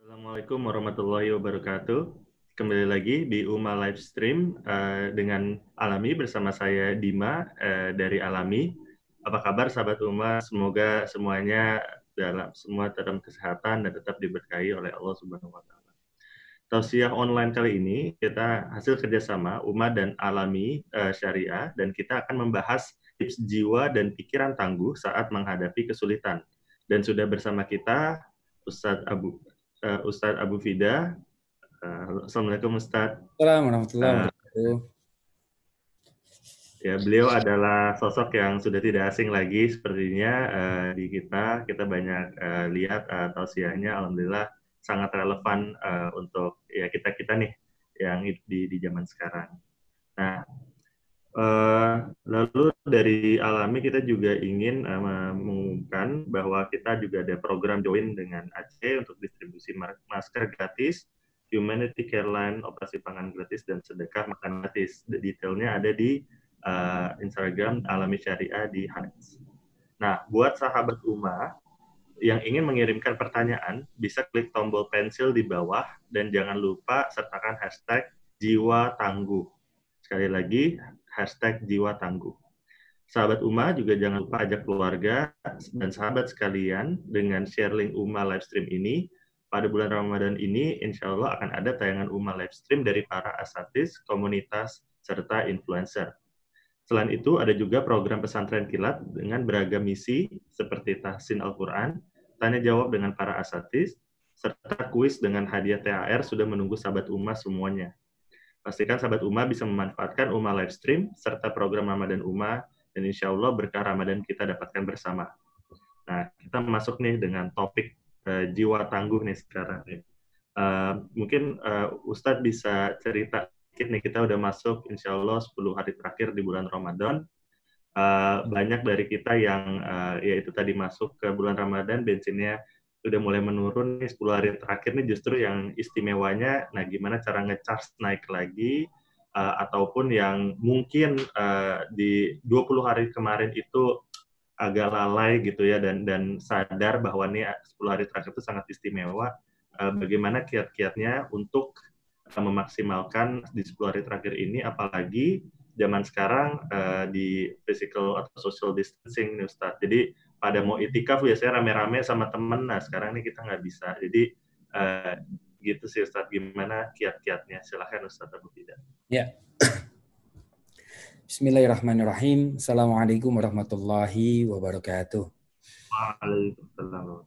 Assalamualaikum warahmatullahi wabarakatuh. Kembali lagi di UMA Livestream dengan Alami bersama saya Dima dari Alami. Apa kabar sahabat UMA? Semoga semuanya dalam kesehatan dan tetap diberkahi oleh Allah Subhanahu wa taala. Tausiah online kali ini kita hasil kerjasama UMA dan Alami Syariah, dan kita akan membahas tips jiwa dan pikiran tangguh saat menghadapi kesulitan. Dan sudah bersama kita Ustadz Abu Fida. Assalamualaikum Ustadz. Assalamualaikum warahmatullahi wabarakatuh. Ya, beliau adalah sosok yang sudah tidak asing lagi sepertinya di kita. Kita banyak lihat tausiahnya, alhamdulillah sangat relevan untuk ya kita nih yang di zaman sekarang. Nah, lalu dari Alami kita juga ingin mengumumkan bahwa kita juga ada program join dengan Aceh untuk distribusi masker gratis, Humanity Care Line, operasi pangan gratis, dan sedekah makan gratis. Detailnya ada di Instagram Alami Syariah di Hats. Nah, buat sahabat UMA yang ingin mengirimkan pertanyaan, bisa klik tombol pensil di bawah dan jangan lupa sertakan hashtag jiwa tangguh. Sekali lagi, hashtag jiwa tangguh. Sahabat UMA juga jangan lupa ajak keluarga dan sahabat sekalian dengan share link UMA Livestream ini. Pada bulan Ramadan ini, insya Allah akan ada tayangan UMA Livestream dari para asatidz, komunitas, serta influencer. Selain itu, ada juga program pesantren kilat dengan beragam misi seperti tahsin Al-Quran, tanya jawab dengan para asatidz, serta kuis dengan hadiah THR sudah menunggu sahabat UMA semuanya. Pastikan sahabat UMA bisa memanfaatkan UMA Livestream serta program Ramadan UMA, dan insya Allah berkah Ramadan kita dapatkan bersama. Nah, kita masuk nih dengan topik jiwa tangguh nih sekarang. Mungkin Ustadz bisa cerita nih, kita udah masuk insya Allah 10 hari terakhir di bulan Ramadan. Banyak dari kita yang yaitu tadi masuk ke bulan Ramadan bensinnya udah mulai menurun nih. 10 hari terakhir nih justru yang istimewanya. Nah, gimana cara nge-charge naik lagi, ataupun yang mungkin di 20 hari kemarin itu agak lalai gitu ya, dan sadar bahwa nih 10 hari terakhir itu sangat istimewa. Bagaimana kiat-kiatnya untuk memaksimalkan di 10 hari terakhir ini, apalagi zaman sekarang di physical atau social distancing nih Ustadz. Jadi pada mau itikaf biasanya rame-rame sama temen, nah sekarang ini kita nggak bisa. Jadi gitu sih Ustadz, gimana kiat-kiatnya? Silahkan Ustadz Abu Fida. Ya. Bismillahirrahmanirrahim. Assalamualaikum warahmatullahi wabarakatuh. Waalaikumsalam.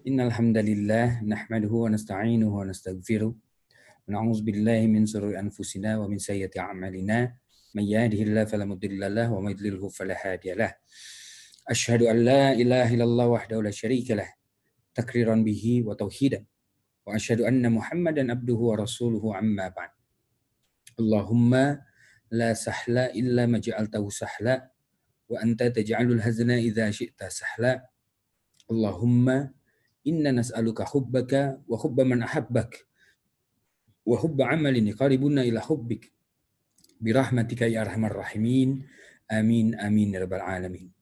Innal hamdalillah nahmaduhu wa nasta'inuhu wa nastaghfiruh. Wa na'udzu billahi min shururi anfusina wa min sayyiati a'malina. May yahdihillahu fala mudilla lahu wa may yudlilhu fala hadiya lahu. Asyhadu an la ilaha illallah wahdahu la syarika lah, takriran bihi wa tauhidan. Wa asyhadu anna Muhammadan abduhu wa rasuluhu amma ba'd. Allahumma la sahla illa ma ja'altahu sahla wa anta taj'alul hazna idza syi'ta sahla. Allahumma inna nas'aluka hubbaka wa hubba man ahabbak wa hubba amalin yuqarribuna ila hubbik birahmatika ya arhamar rahimin. Amin amin ya rabbal alamin.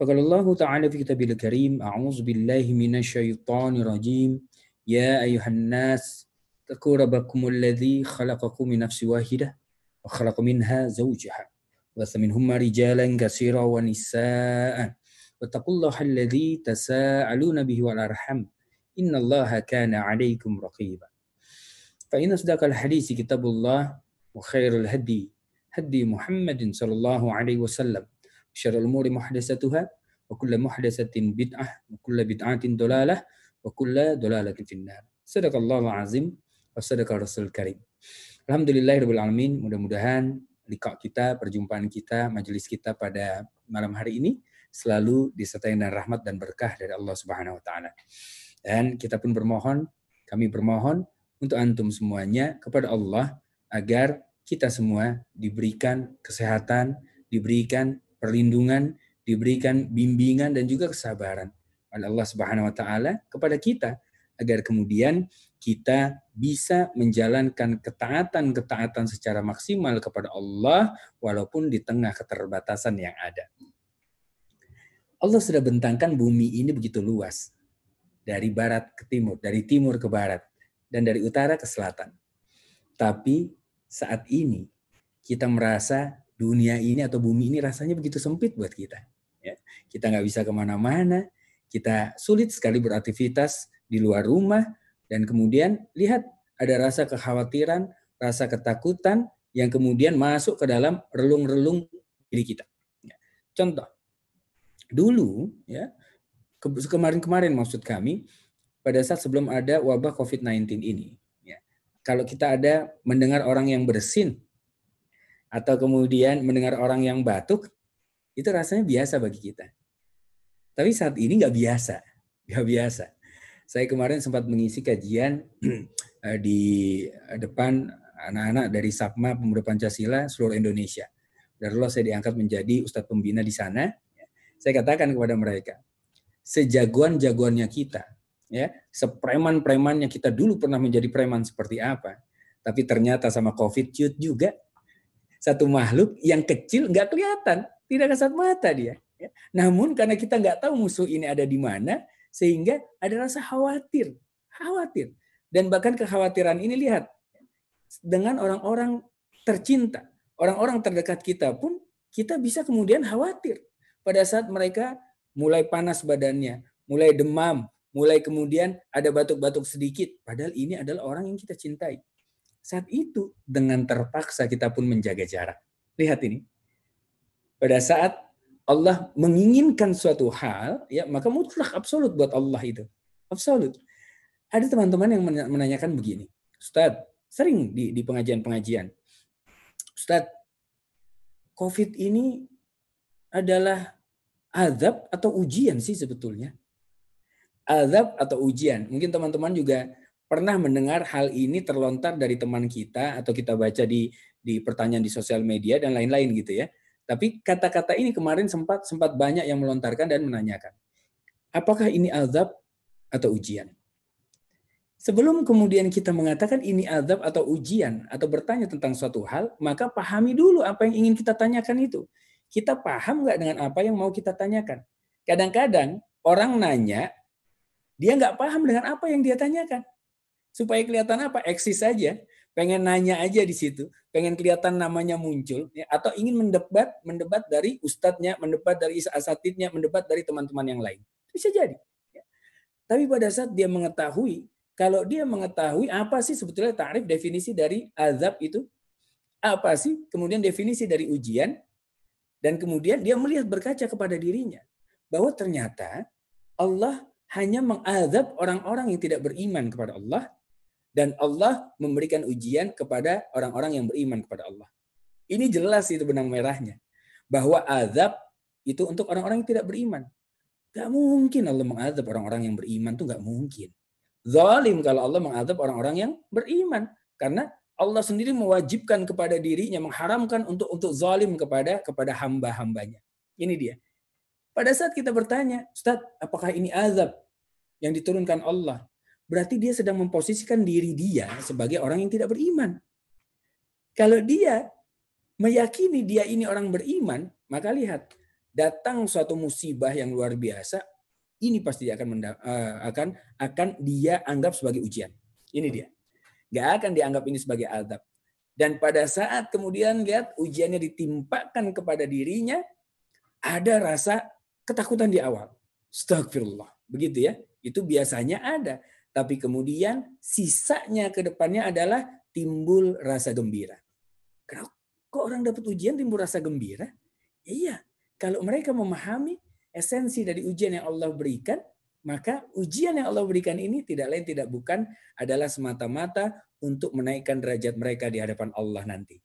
Faqala Allah ta'ala fi kitabil karim, a'udzu billahi minasyaitonir rajim. Ya ayuhan nas taqu rabbakumul ladzi khalaqakum min nafsin wahidah wa khalaqa minha zawjaha wa minhumma rijalan katsiran wa nisaa wattaqullaha alladzi tasaaluna bihi wal arham innallaha kana 'alaikum raqiba. Fa inna asdaqal hadits kitabullah wa khairul hadi hadi Muhammadin sallallahu alaihi wasallam. Syarrul umuri muhdatsatuha wa kullu muhdatsatin bid'ah wa kullu bid'atin dalalah wa kullu dalalatin finnar. Sadaqallahul azim wa sadaqa rasul karim. Alhamdulillahirabbil alamin. Mudah-mudahan liqa kita, perjumpaan kita, majelis kita pada malam hari ini selalu disertai dengan rahmat dan berkah dari Allah Subhanahu wa taala. Dan kita pun bermohon, kami bermohon untuk antum semuanya kepada Allah agar kita semua diberikan kesehatan, diberikan perlindungan, diberikan bimbingan dan juga kesabaran oleh Allah Subhanahu wa taala kepada kita agar kemudian kita bisa menjalankan ketaatan-ketaatan secara maksimal kepada Allah walaupun di tengah keterbatasan yang ada. Allah sudah bentangkan bumi ini begitu luas. dari barat ke timur, dari timur ke barat, dan dari utara ke selatan. Tapi saat ini kita merasa dunia ini atau bumi ini rasanya begitu sempit buat kita. Ya, kita nggak bisa kemana-mana, kita sulit sekali beraktivitas di luar rumah, dan kemudian lihat ada rasa kekhawatiran, rasa ketakutan yang kemudian masuk ke dalam relung-relung diri kita. Ya. Contoh, dulu ya kemarin-kemarin maksud kami, pada saat sebelum ada wabah COVID-19 ini, ya, kalau kita ada mendengar orang yang bersin atau kemudian mendengar orang yang batuk, itu rasanya biasa bagi kita. Tapi saat ini nggak biasa. Saya kemarin sempat mengisi kajian di depan anak-anak dari Sapma Pemuda Pancasila seluruh Indonesia. Dari Allah saya diangkat menjadi Ustadz Pembina di sana. Saya katakan kepada mereka, sejagoan-jagoannya kita, ya, sepreman-premannya kita dulu pernah menjadi preman seperti apa, tapi ternyata sama COVID cut juga. Satu makhluk yang kecil nggak kelihatan, tidak kasat mata dia. Ya. Namun karena kita nggak tahu musuh ini ada di mana, sehingga ada rasa khawatir. Dan bahkan kekhawatiran ini lihat, dengan orang-orang tercinta, orang-orang terdekat kita pun kita bisa kemudian khawatir. Pada saat mereka mulai panas badannya, mulai demam, mulai kemudian ada batuk-batuk sedikit, padahal ini adalah orang yang kita cintai. Saat itu dengan terpaksa kita pun menjaga jarak. Lihat ini. Pada saat Allah menginginkan suatu hal, ya maka mutlak absolut buat Allah itu. Absolut. Ada teman-teman yang menanyakan begini, Ustadz, sering di pengajian-pengajian, Ustadz, COVID ini adalah azab atau ujian sih sebetulnya? Azab atau ujian? Mungkin teman-teman juga pernah mendengar hal ini terlontar dari teman kita atau kita baca di pertanyaan di sosial media dan lain-lain gitu ya. Tapi kata-kata ini kemarin sempat banyak yang melontarkan dan menanyakan, apakah ini azab atau ujian? Sebelum kemudian kita mengatakan ini azab atau ujian atau bertanya tentang suatu hal, maka pahami dulu apa yang ingin kita tanyakan itu. Kita paham nggak dengan apa yang mau kita tanyakan? Kadang-kadang orang nanya, dia nggak paham dengan apa yang dia tanyakan. Supaya kelihatan apa? Eksis saja. Pengen nanya aja di situ. Pengen kelihatan namanya muncul. Ya, atau ingin mendebat dari ustadznya, mendebat dari asatidnya, mendebat dari teman-teman yang lain. Bisa jadi. Ya. Tapi pada saat dia mengetahui, kalau dia mengetahui apa sih sebetulnya ta'rif definisi dari azab itu, apa sih kemudian definisi dari ujian, dan kemudian dia melihat berkaca kepada dirinya, bahwa ternyata Allah hanya mengazab orang-orang yang tidak beriman kepada Allah, dan Allah memberikan ujian kepada orang-orang yang beriman kepada Allah. Ini jelas itu benang merahnya, bahwa azab itu untuk orang-orang yang tidak beriman. Gak mungkin Allah mengazab orang-orang yang beriman, tuh gak mungkin. Zalim kalau Allah mengazab orang-orang yang beriman, karena Allah sendiri mewajibkan kepada dirinya, mengharamkan untuk zalim kepada hamba-hambanya. Ini dia. Pada saat kita bertanya, Ustaz, apakah ini azab yang diturunkan Allah? Berarti dia sedang memposisikan diri dia sebagai orang yang tidak beriman. Kalau dia meyakini dia ini orang beriman, maka lihat, datang suatu musibah yang luar biasa, ini pasti akan dia anggap sebagai ujian. Ini dia. Nggak akan dianggap ini sebagai azab. Dan pada saat kemudian lihat ujiannya ditimpakan kepada dirinya, ada rasa ketakutan di awal. Astagfirullah. Begitu ya. Itu biasanya ada. Tapi kemudian sisanya ke depannya adalah timbul rasa gembira. Kok orang dapat ujian timbul rasa gembira? Iya. Kalau mereka memahami esensi dari ujian yang Allah berikan, maka ujian yang Allah berikan ini tidak lain tidak bukan adalah semata-mata untuk menaikkan derajat mereka di hadapan Allah nanti.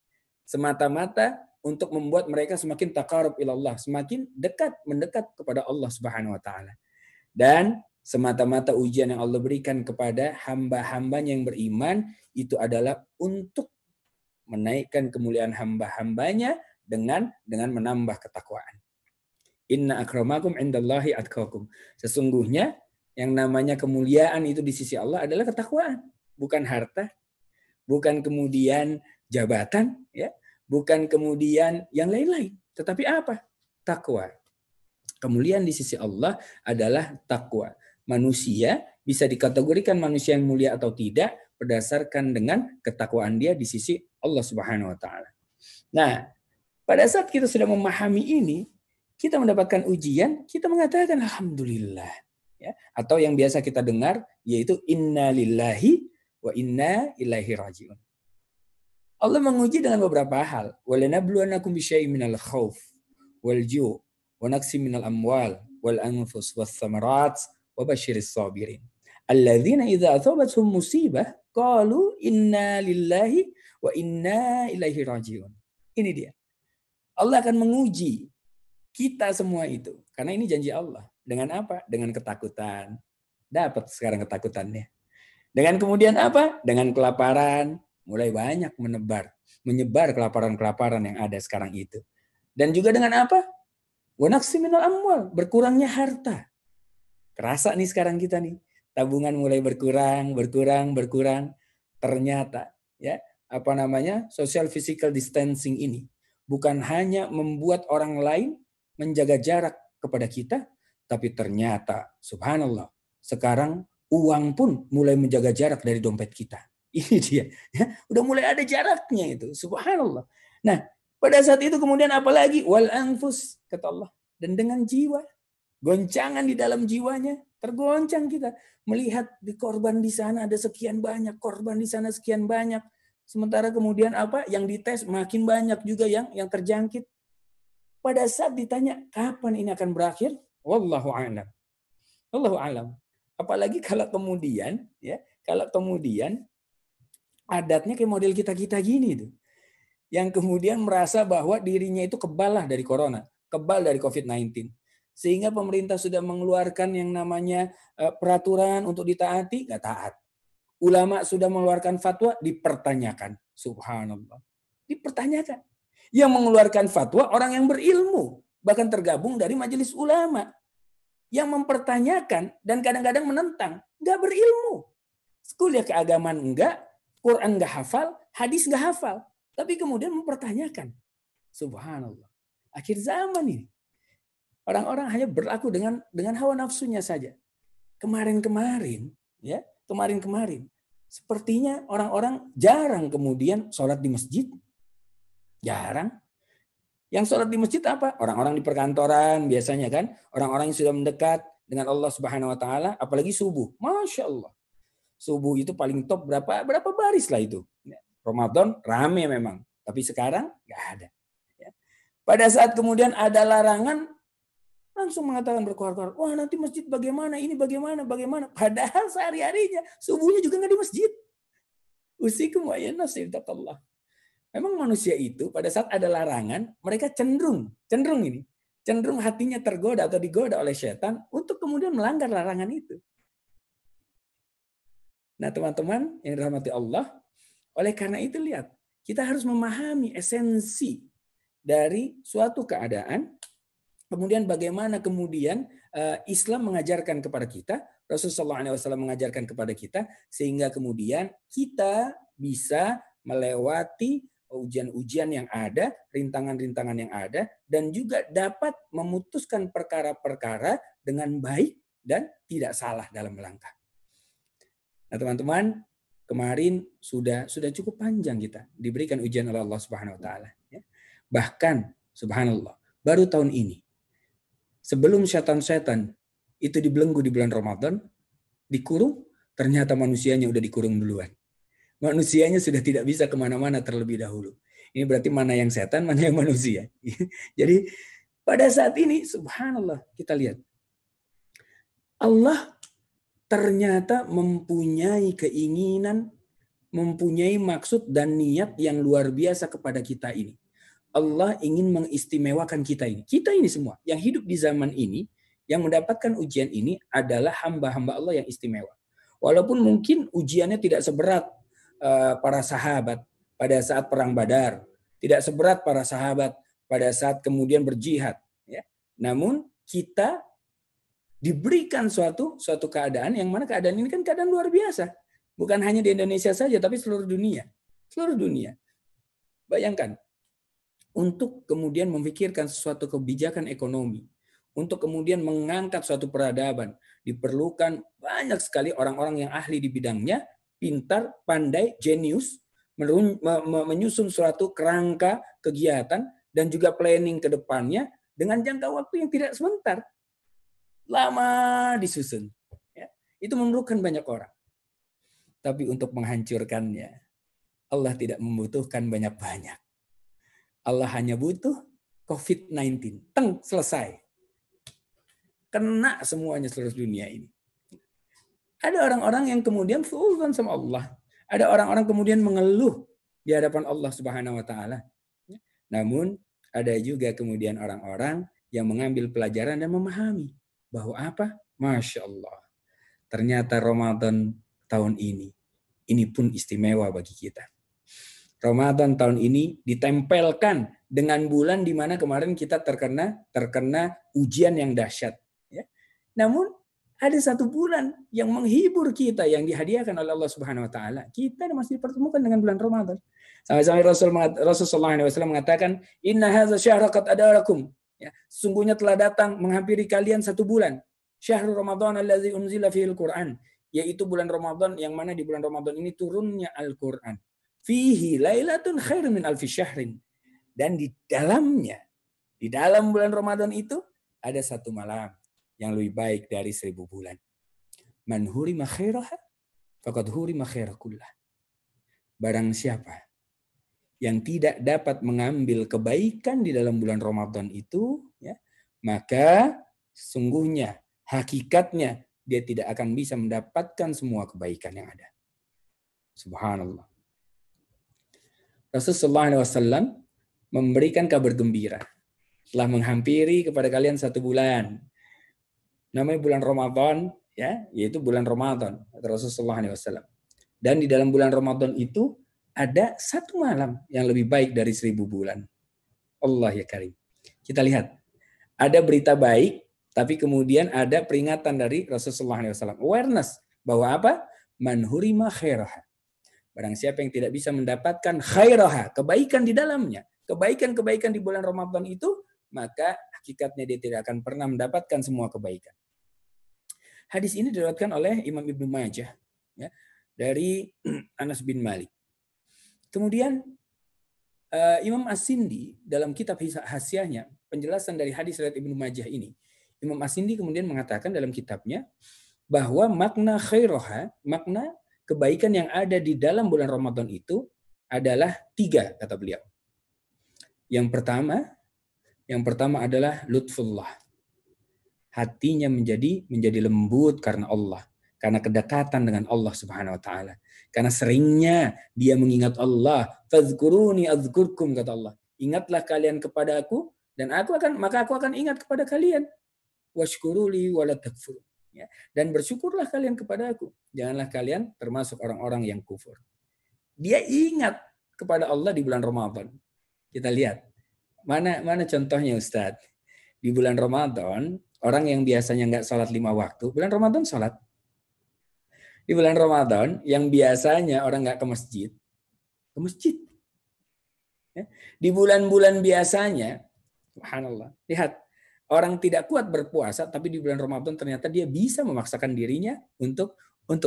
Semata-mata untuk membuat mereka semakin taqarrub ilallah, semakin mendekat kepada Allah Subhanahu wa taala. Dan semata-mata ujian yang Allah berikan kepada hamba-hambanya yang beriman itu adalah untuk menaikkan kemuliaan hamba-hambanya dengan menambah ketakwaan. Inna akramakum indallahi atqakum. Sesungguhnya yang namanya kemuliaan itu di sisi Allah adalah ketakwaan, bukan harta, bukan kemudian jabatan, ya, bukan kemudian yang lain-lain, tetapi apa? Takwa. Kemuliaan di sisi Allah adalah takwa. manusia bisa dikategorikan manusia yang mulia atau tidak berdasarkan dengan ketakwaan dia di sisi Allah Subhanahu wa taala. Nah, pada saat kita sudah memahami ini, kita mendapatkan ujian, kita mengatakan alhamdulillah. Ya, atau yang biasa kita dengar yaitu inna lillahi wa inna ilaihi rajiun. Allah menguji dengan beberapa hal. Walanabluwannakum bisyai'in minal khauf wal ju' wa naqsim minal amwal wal anfus was thamarat wa basyiris sabirin. Alladzina idza asabathum musibah qalu inna lillahi wa inna ilaihi rajiun. Ini dia. Allah akan menguji kita semua itu. Karena ini janji Allah. Dengan apa? Dengan ketakutan. Dapat sekarang ketakutannya. Dengan kemudian apa? Dengan kelaparan. Mulai banyak menyebar kelaparan-kelaparan yang ada sekarang itu. Dan juga dengan apa? Wa naqsim minal amwal, berkurangnya harta. Kerasa nih sekarang kita nih. Tabungan mulai berkurang. Ternyata ya, social physical distancing ini bukan hanya membuat orang lain menjaga jarak kepada kita, tapi ternyata subhanallah, sekarang uang pun mulai menjaga jarak dari dompet kita. Ini dia. Ya, udah mulai ada jaraknya itu. Subhanallah. Nah, pada saat itu kemudian apalagi? Wal anfus, kata Allah. Dan dengan jiwa. Goncangan di dalam jiwanya. Tergoncang kita. Melihat di korban di sana ada sekian banyak. Korban di sana sekian banyak. Sementara kemudian apa? Yang dites makin banyak juga yang terjangkit. Pada saat ditanya, kapan ini akan berakhir? Wallahu a'lam. Wallahu a'lam. Apalagi kalau kemudian adatnya kayak model kita-kita gini tuh. Yang kemudian merasa bahwa dirinya itu kebal lah dari corona, kebal dari COVID-19. Sehingga pemerintah sudah mengeluarkan yang namanya peraturan untuk ditaati, nggak taat. Ulama sudah mengeluarkan fatwa, dipertanyakan. Subhanallah. Dipertanyakan. Yang mengeluarkan fatwa orang yang berilmu. Bahkan tergabung dari majelis ulama. Yang mempertanyakan dan kadang-kadang menentang. Nggak berilmu. Kuliah keagamaan enggak, Quran nggak hafal, hadis nggak hafal. Tapi kemudian mempertanyakan. Subhanallah. Akhir zaman ini. Orang-orang hanya berlaku dengan hawa nafsunya saja. Kemarin-kemarin. Sepertinya orang-orang jarang kemudian sholat di masjid. Jarang. Yang sholat di masjid apa? Orang-orang di perkantoran biasanya kan. Orang-orang yang sudah mendekat dengan Allah Subhanahu Wa Taala. Apalagi subuh. Masya Allah. Subuh itu paling top berapa baris lah itu. Ramadan rame memang. Tapi sekarang nggak ada. Pada saat kemudian ada larangan, langsung mengatakan berkoar-koar, wah nanti masjid bagaimana, ini bagaimana. Padahal sehari-harinya, subuhnya juga nggak di masjid. Usikum wa yanasibtakallah. Memang manusia itu pada saat ada larangan, mereka cenderung hatinya tergoda atau digoda oleh setan untuk kemudian melanggar larangan itu. Nah teman-teman yang dirahmati Allah, oleh karena itu lihat, kita harus memahami esensi dari suatu keadaan, kemudian bagaimana kemudian Islam mengajarkan kepada kita, Rasulullah SAW mengajarkan kepada kita, sehingga kemudian kita bisa melewati ujian-ujian yang ada, rintangan-rintangan yang ada, dan juga dapat memutuskan perkara-perkara dengan baik dan tidak salah dalam melangkah. Nah teman-teman, kemarin sudah cukup panjang kita diberikan ujian oleh Allah Subhanahu Wa Taala. Bahkan, subhanallah, baru tahun ini, sebelum setan-setan itu dibelenggu di bulan Ramadan, dikurung, ternyata manusianya udah dikurung duluan. Manusianya sudah tidak bisa kemana-mana terlebih dahulu. Ini berarti mana yang setan, mana yang manusia. Jadi pada saat ini, subhanallah, kita lihat. Allah ternyata mempunyai keinginan, mempunyai maksud dan niat yang luar biasa kepada kita ini. Allah ingin mengistimewakan kita ini. Kita ini semua yang hidup di zaman ini, yang mendapatkan ujian ini adalah hamba-hamba Allah yang istimewa. Walaupun mungkin ujiannya tidak seberat para sahabat pada saat perang Badar, tidak seberat para sahabat pada saat kemudian berjihad. Ya. Namun kita diberikan suatu keadaan yang mana keadaan ini kan keadaan luar biasa. Bukan hanya di Indonesia saja, tapi seluruh dunia. Seluruh dunia. Bayangkan, untuk kemudian memikirkan sesuatu kebijakan ekonomi, untuk kemudian mengangkat suatu peradaban. Diperlukan banyak sekali orang-orang yang ahli di bidangnya, pintar, pandai, jenius, menyusun suatu kerangka kegiatan dan juga planning ke depannya dengan jangka waktu yang tidak sebentar. Lama disusun. Ya. Itu memerlukan banyak orang. Tapi untuk menghancurkannya, Allah tidak membutuhkan banyak-banyak. Allah hanya butuh COVID-19. Teng, selesai. Kena semuanya seluruh dunia ini. Ada orang-orang yang kemudian suudzon sama Allah. Ada orang-orang kemudian mengeluh di hadapan Allah Subhanahu wa taala. Namun ada juga kemudian orang-orang yang mengambil pelajaran dan memahami bahwa apa? Masya Allah. Ternyata Ramadan tahun ini pun istimewa bagi kita. Ramadan tahun ini ditempelkan dengan bulan di mana kemarin kita terkena ujian yang dahsyat. Ya. Namun ada satu bulan yang menghibur kita yang dihadiahkan oleh Allah Subhanahu Wa Taala. Kita masih dipertemukan dengan bulan Ramadan. Sampai-sampai Rasulullah SAW mengatakan, Inna hadza syahra qad adarakum. Ya, sungguhnya telah datang menghampiri kalian satu bulan. Syahrul Ramadan allazi unzila fihil Qur'an. Yaitu bulan Ramadan yang mana di bulan Ramadan ini turunnya Al-Quran. Fihi lailatun khairun min alfi syahrin. Dan di dalamnya, di dalam bulan Ramadan itu ada satu malam yang lebih baik dari 1000 bulan. Man hurima khairaha faqad hurima khaira kullah. Barang siapa yang tidak dapat mengambil kebaikan di dalam bulan Ramadan itu, ya, maka sungguhnya hakikatnya dia tidak akan bisa mendapatkan semua kebaikan yang ada. Subhanallah. Rasulullah SAW memberikan kabar gembira. Telah menghampiri kepada kalian satu bulan. Namanya bulan Ramadan, ya, yaitu bulan Ramadan. Rasulullah SAW. Dan di dalam bulan Ramadan itu ada satu malam yang lebih baik dari 1000 bulan. Allah ya karim. Kita lihat. Ada berita baik, tapi kemudian ada peringatan dari Rasulullah SAW. Awareness bahwa apa? Man hurima khairaha. Barang siapa yang tidak bisa mendapatkan khairaha, kebaikan di dalamnya, kebaikan-kebaikan di bulan Ramadan itu, maka hakikatnya dia tidak akan pernah mendapatkan semua kebaikan. Hadis ini diriwayatkan oleh Imam Ibnu Majah, ya, dari Anas bin Malik. Kemudian Imam As-Sindi dalam kitab Hasyiahnya, penjelasan dari hadis riwayat Ibnu Majah ini, Imam As-Sindi kemudian mengatakan dalam kitabnya bahwa makna khairaha, makna kebaikan yang ada di dalam bulan Ramadan itu adalah 3, kata beliau. Yang pertama adalah lutfullah. Hatinya menjadi lembut karena Allah, karena kedekatan dengan Allah Subhanahu wa taala. Karena seringnya dia mengingat Allah, fazkuruni azkurkum, kata Allah. Ingatlah kalian kepada aku dan maka aku akan ingat kepada kalian. Washkuruli wala takfur. Ya. Dan bersyukurlah kalian kepada aku. Janganlah kalian termasuk orang-orang yang kufur. Dia ingat kepada Allah di bulan Ramadan. Kita lihat. Mana contohnya Ustadz? Di bulan Ramadan, orang yang biasanya nggak sholat 5 waktu, bulan Ramadan sholat. Di bulan Ramadan, yang biasanya orang nggak ke masjid. Ya. Di bulan-bulan biasanya, subhanallah, lihat. Orang tidak kuat berpuasa, tapi di bulan Ramadan ternyata dia bisa memaksakan dirinya untuk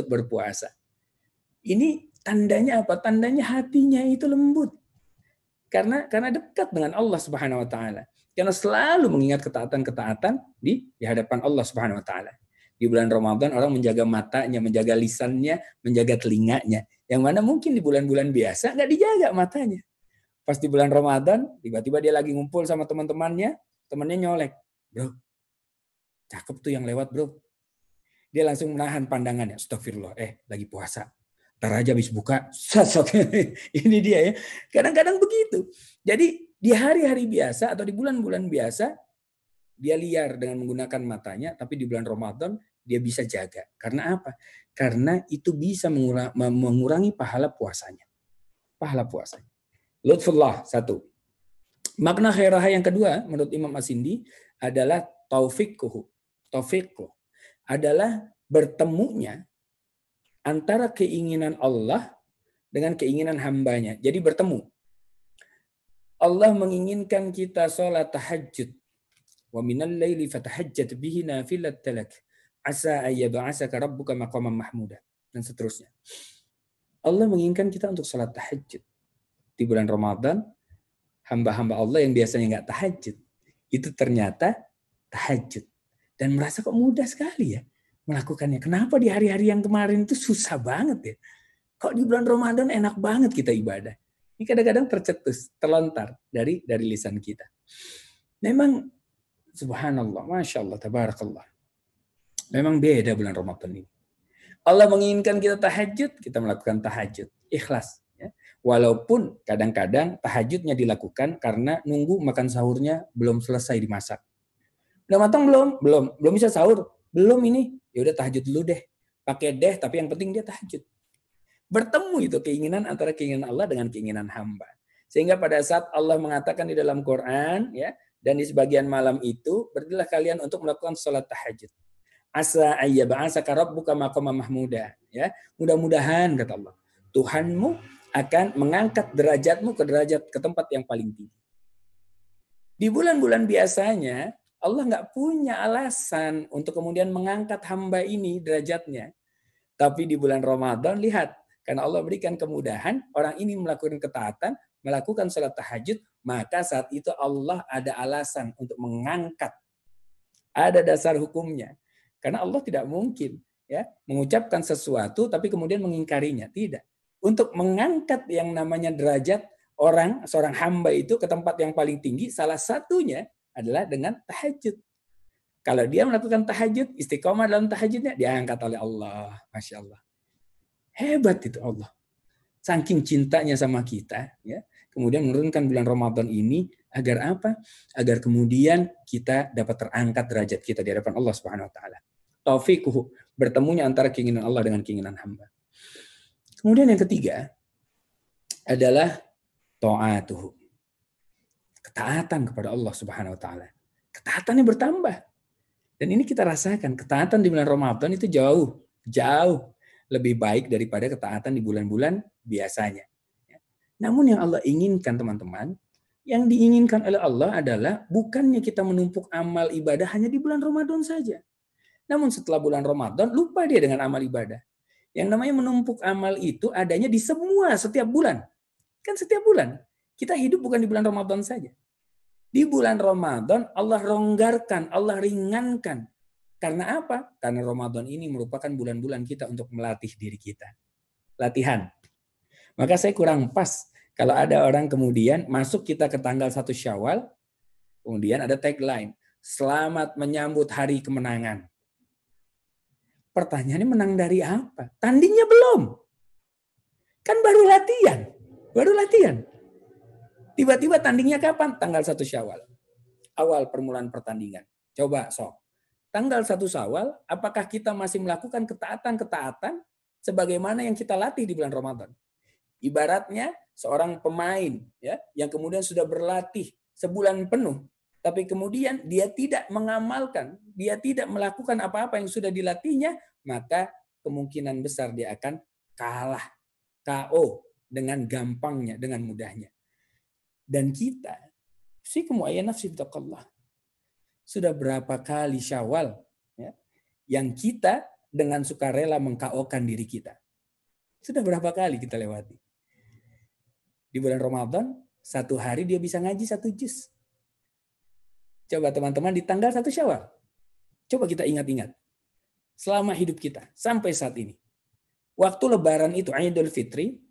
berpuasa. Ini tandanya apa? Tandanya hatinya itu lembut. Karena dekat dengan Allah Subhanahu wa taala. Karena selalu mengingat ketaatan-ketaatan di hadapan Allah Subhanahu wa taala. Di bulan Ramadan orang menjaga matanya, menjaga lisannya, menjaga telinganya. Yang mana mungkin di bulan-bulan biasa nggak dijaga matanya. Pas di bulan Ramadan, tiba-tiba dia lagi ngumpul sama temannya nyolek. Bro, cakep tuh yang lewat bro. Dia langsung menahan pandangannya. Astagfirullah, lagi puasa. Ntar aja habis buka. Ini dia ya. Kadang-kadang begitu. Jadi di hari-hari biasa atau di bulan-bulan biasa, dia liar dengan menggunakan matanya. Tapi di bulan Ramadan, dia bisa jaga. Karena apa? Karena itu bisa mengurangi pahala puasanya. Lutfullah, 1. Makna khairah yang kedua, menurut Imam As-Sindi, adalah taufiqquh. Taufiqquh adalah bertemunya antara keinginan Allah dengan keinginan hambanya. Jadi bertemu. Allah menginginkan kita sholat tahajud. Wa minal laili fatahajjat bihi nafilatan lak. Asa ayyab'asaka rabbuka maqaman mahmuda. Dan seterusnya. Allah menginginkan kita untuk salat tahajud. Di bulan Ramadan, hamba-hamba Allah yang biasanya nggak tahajud, itu ternyata tahajud. Dan merasa kok mudah sekali ya melakukannya. Kenapa di hari-hari yang kemarin itu susah banget ya? Kok di bulan Ramadan enak banget kita ibadah? Ini kadang-kadang tercetus, terlontar dari lisan kita. Memang subhanallah, masya Allah, tabarakallah. Memang beda bulan Ramadan ini. Allah menginginkan kita tahajud, kita melakukan tahajud. Ikhlas. Ya. Walaupun kadang-kadang tahajudnya dilakukan karena nunggu makan sahurnya belum selesai dimasak. Udah matang belum? Belum bisa sahur. Belum ini. Ya udah tahajud dulu deh. Pakai deh, tapi yang penting dia tahajud. Bertemu itu keinginan antara keinginan Allah dengan keinginan hamba. Sehingga pada saat Allah mengatakan di dalam Quran, ya, dan di sebagian malam itu, berdirilah kalian untuk melakukan sholat tahajud. Asa ayyab'asaka rabbuka maqaman mahmuda. Ya, mudah-mudahan kata Allah, Tuhanmu akan mengangkat derajatmu ke tempat yang paling tinggi. Di bulan-bulan biasanya Allah nggak punya alasan untuk kemudian mengangkat hamba ini derajatnya. Tapi di bulan Ramadan lihat, karena Allah berikan kemudahan, orang ini melakukan ketaatan, melakukan sholat tahajud, maka saat itu Allah ada alasan untuk mengangkat. Ada dasar hukumnya. Karena Allah tidak mungkin ya mengucapkan sesuatu tapi kemudian mengingkarinya. Tidak. Untuk mengangkat yang namanya derajat seorang hamba itu ke tempat yang paling tinggi, salah satunya adalah dengan tahajud. Kalau dia melakukan tahajud, istiqomah dalam tahajudnya, diangkat oleh Allah. Masya Allah. Hebat itu Allah. Saking cintanya sama kita, ya, kemudian menurunkan bulan Ramadan ini agar apa? Agar kemudian kita dapat terangkat derajat kita di hadapan Allah Subhanahu wa taala. Taufiquhu, bertemunya antara keinginan Allah dengan keinginan hamba. Kemudian yang ketiga adalah ta'atuhu. Ketaatan kepada Allah Subhanahu wa taala. Ketaatannya bertambah. Dan ini kita rasakan, ketaatan di bulan Ramadan itu jauh lebih baik daripada ketaatan di bulan-bulan biasanya. Namun yang Allah inginkan teman-teman, yang diinginkan oleh Allah adalah bukannya kita menumpuk amal ibadah hanya di bulan Ramadan saja. Namun setelah bulan Ramadan, lupa dia dengan amal ibadah. Yang namanya menumpuk amal itu adanya di setiap bulan. Kan setiap bulan. Kita hidup bukan di bulan Ramadan saja. Di bulan Ramadan Allah longgarkan, Allah ringankan. Karena apa? Karena Ramadan ini merupakan bulan-bulan kita untuk melatih diri kita. Latihan. Maka saya kurang pas kalau ada orang kemudian masuk kita ke tanggal 1 Syawal, kemudian ada tagline, selamat menyambut hari kemenangan. Pertanyaannya menang dari apa? Tandingnya belum. Kan baru latihan. Tiba-tiba tandingnya kapan? Tanggal 1 Syawal. Awal permulaan pertandingan. Coba sok. Tanggal 1 Syawal, apakah kita masih melakukan ketaatan-ketaatan sebagaimana yang kita latih di bulan Ramadan? Ibaratnya seorang pemain ya yang kemudian sudah berlatih sebulan penuh, tapi kemudian dia tidak mengamalkan, dia tidak melakukan apa-apa yang sudah dilatihnya, maka kemungkinan besar dia akan kalah, KO dengan gampangnya, dengan mudahnya. Dan kita, fikum wa nafsi bitaqallah. Sudah berapa kali Syawal ya, yang kita dengan sukarela meng-KO-kan diri kita. Sudah berapa kali kita lewati. Di bulan Ramadan, 1 hari dia bisa ngaji 1 juz. Coba teman-teman di tanggal 1 Syawal. Coba kita ingat-ingat. Selama hidup kita, sampai saat ini. Waktu Lebaran itu, Idul Fitri,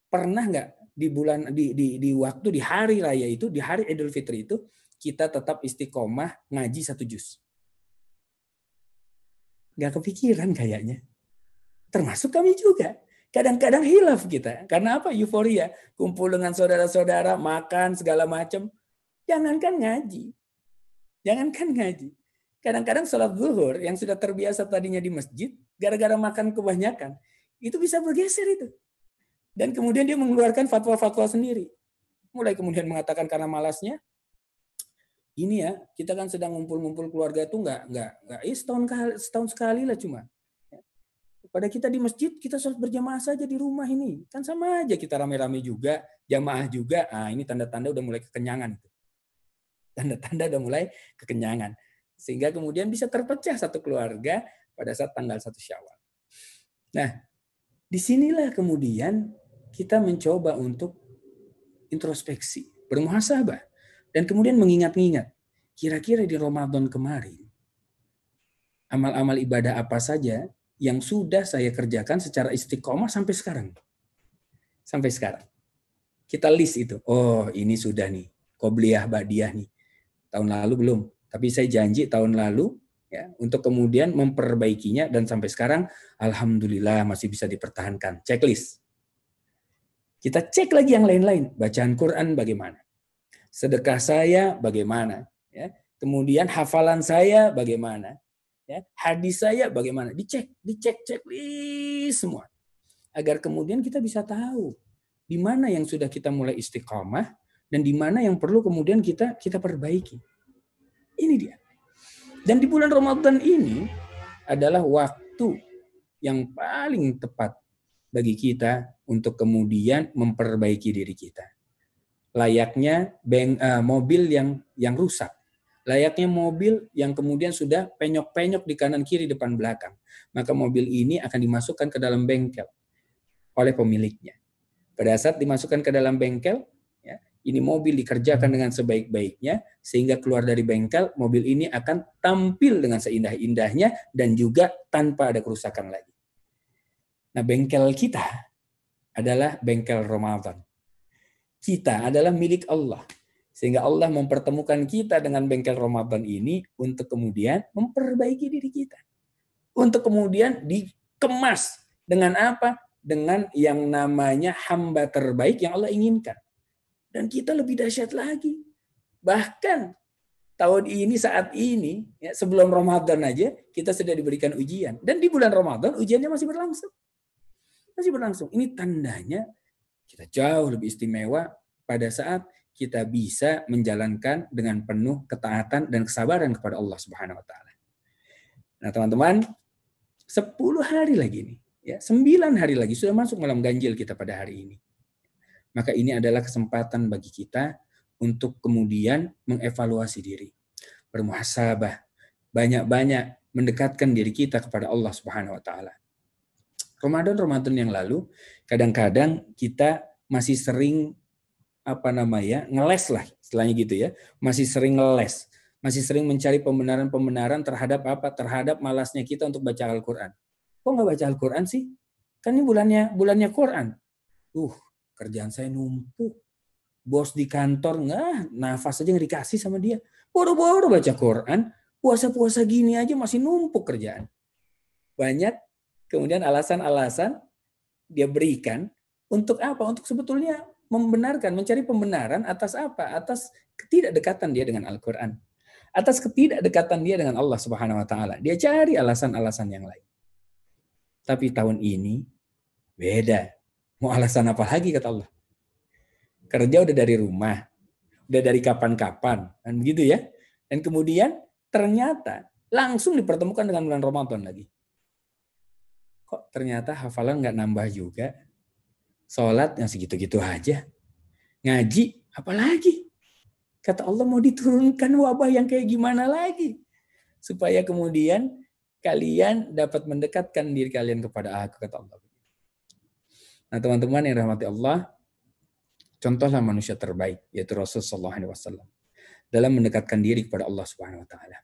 pernah nggak di waktu di hari raya itu, di hari Idul Fitri itu, kita tetap istiqomah ngaji 1 juz? Nggak kepikiran kayaknya. Termasuk kami juga. Kadang-kadang hilaf kita. Karena apa? Euforia. Kumpul dengan saudara-saudara, makan, segala macam. Jangankan ngaji. Kadang-kadang sholat zuhur yang sudah terbiasa tadinya di masjid, gara-gara makan kebanyakan, itu bisa bergeser itu. Dan kemudian dia mengeluarkan fatwa-fatwa sendiri. Mulai kemudian mengatakan karena malasnya, ini ya, kita kan sedang ngumpul-ngumpul keluarga itu enggak setahun sekali lah cuma. Pada kita di masjid, kita sholat berjamaah saja di rumah ini. Kan sama aja kita rame-rame juga, jamaah juga. Ini tanda-tanda udah mulai kekenyangan itu. Tanda-tanda udah mulai kekenyangan. Sehingga kemudian bisa terpecah satu keluarga pada saat tanggal 1 Syawal. Nah, disinilah kemudian kita mencoba untuk introspeksi, bermuhasabah, dan kemudian mengingat-ingat, kira-kira di Ramadan kemarin, amal-amal ibadah apa saja yang sudah saya kerjakan secara istiqomah sampai sekarang. Sampai sekarang. Kita list itu. Oh, ini sudah nih. Qobliyah, ba'diyah nih. Tahun lalu belum. Tapi saya janji tahun lalu ya untuk kemudian memperbaikinya dan sampai sekarang alhamdulillah masih bisa dipertahankan. Checklist. Kita cek lagi yang lain-lain. Bacaan Quran bagaimana? Sedekah saya bagaimana? Ya. Kemudian hafalan saya bagaimana? Ya. Hadis saya bagaimana? Dicek checklist semua. Agar kemudian kita bisa tahu di mana yang sudah kita mulai istiqomah dan di mana yang perlu kemudian kita perbaiki. Ini dia. Dan di bulan Ramadan ini adalah waktu yang paling tepat bagi kita untuk kemudian memperbaiki diri kita. Layaknya mobil yang rusak. Layaknya mobil yang kemudian sudah penyok-penyok di kanan kiri depan belakang. Maka mobil ini akan dimasukkan ke dalam bengkel oleh pemiliknya. Pada saat dimasukkan ke dalam bengkel, ya, ini mobil dikerjakan dengan sebaik-baiknya, sehingga keluar dari bengkel, mobil ini akan tampil dengan seindah-indahnya dan juga tanpa ada kerusakan lagi. Nah, bengkel kita adalah bengkel Ramadan. Kita adalah milik Allah. Sehingga Allah mempertemukan kita dengan bengkel Ramadan ini untuk kemudian memperbaiki diri kita. Untuk kemudian dikemas dengan apa? Dengan yang namanya hamba terbaik yang Allah inginkan. Dan kita lebih dahsyat lagi. Bahkan tahun ini, saat ini, ya, sebelum Ramadan aja, kita sudah diberikan ujian. Dan di bulan Ramadan, ujiannya masih berlangsung. Masih berlangsung. Ini tandanya kita jauh lebih istimewa pada saat kita bisa menjalankan dengan penuh ketaatan dan kesabaran kepada Allah Subhanahu wa taala. Nah, teman-teman, 10 hari lagi nih, ya, 9 hari lagi sudah masuk malam ganjil kita pada hari ini. Maka ini adalah kesempatan bagi kita untuk kemudian mengevaluasi diri, bermuhasabah, banyak-banyak mendekatkan diri kita kepada Allah Subhanahu wa taala. Ramadan yang lalu kadang-kadang kita masih sering ngeles lah istilahnya gitu ya, masih sering ngeles, masih sering mencari pembenaran terhadap terhadap malasnya kita untuk baca Al-Qur'an. Kok nggak baca Al-Qur'an sih? Kan ini bulannya Quran. Kerjaan saya numpuk. Bos di kantor nafas aja nggak dikasih sama dia. Boro-boro baca Quran, puasa-puasa gini aja masih numpuk kerjaan. Banyak kemudian alasan-alasan dia berikan untuk apa? Untuk sebetulnya membenarkan, mencari pembenaran atas apa? Atas ketidakdekatan dia dengan Al-Quran. Atas ketidakdekatan dia dengan Allah Subhanahu wa taala. Dia cari alasan-alasan yang lain. Tapi tahun ini beda. Mau alasan apa lagi kata Allah? Kerja udah dari rumah. Udah dari kapan-kapan. Kan begitu ya. Dan kemudian ternyata langsung dipertemukan dengan bulan Ramadan lagi. Kok ternyata hafalan nggak nambah juga? Sholat yang segitu-gitu aja. Ngaji, apalagi? Kata Allah mau diturunkan wabah yang kayak gimana lagi? Supaya kemudian kalian dapat mendekatkan diri kalian kepada aku, kata Allah. Nah, teman-teman yang rahmati Allah, contohlah manusia terbaik, yaitu Rasulullah SAW, dalam mendekatkan diri kepada Allah Subhanahu Wa Taala.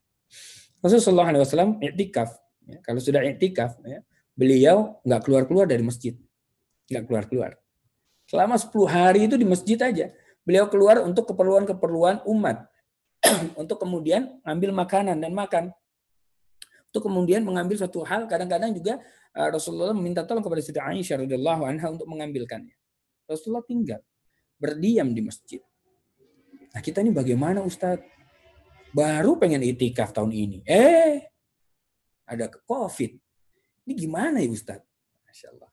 Rasulullah SAW i'tikaf. Ya, kalau sudah i'tikaf, ya, beliau nggak keluar-keluar dari masjid. Nggak keluar-keluar. Selama 10 hari itu di masjid aja. Beliau keluar untuk keperluan-keperluan umat. Untuk kemudian ngambil makanan dan makan. Untuk kemudian mengambil suatu hal, kadang-kadang juga Rasulullah meminta tolong kepada Siti Aisyah radhiyallahu anha untuk mengambilkannya. Rasulullah tinggal, berdiam di masjid. Nah, kita ini bagaimana Ustadz? Baru pengen itikaf tahun ini. Ada COVID. Ini gimana ya Ustadz? Masya Allah.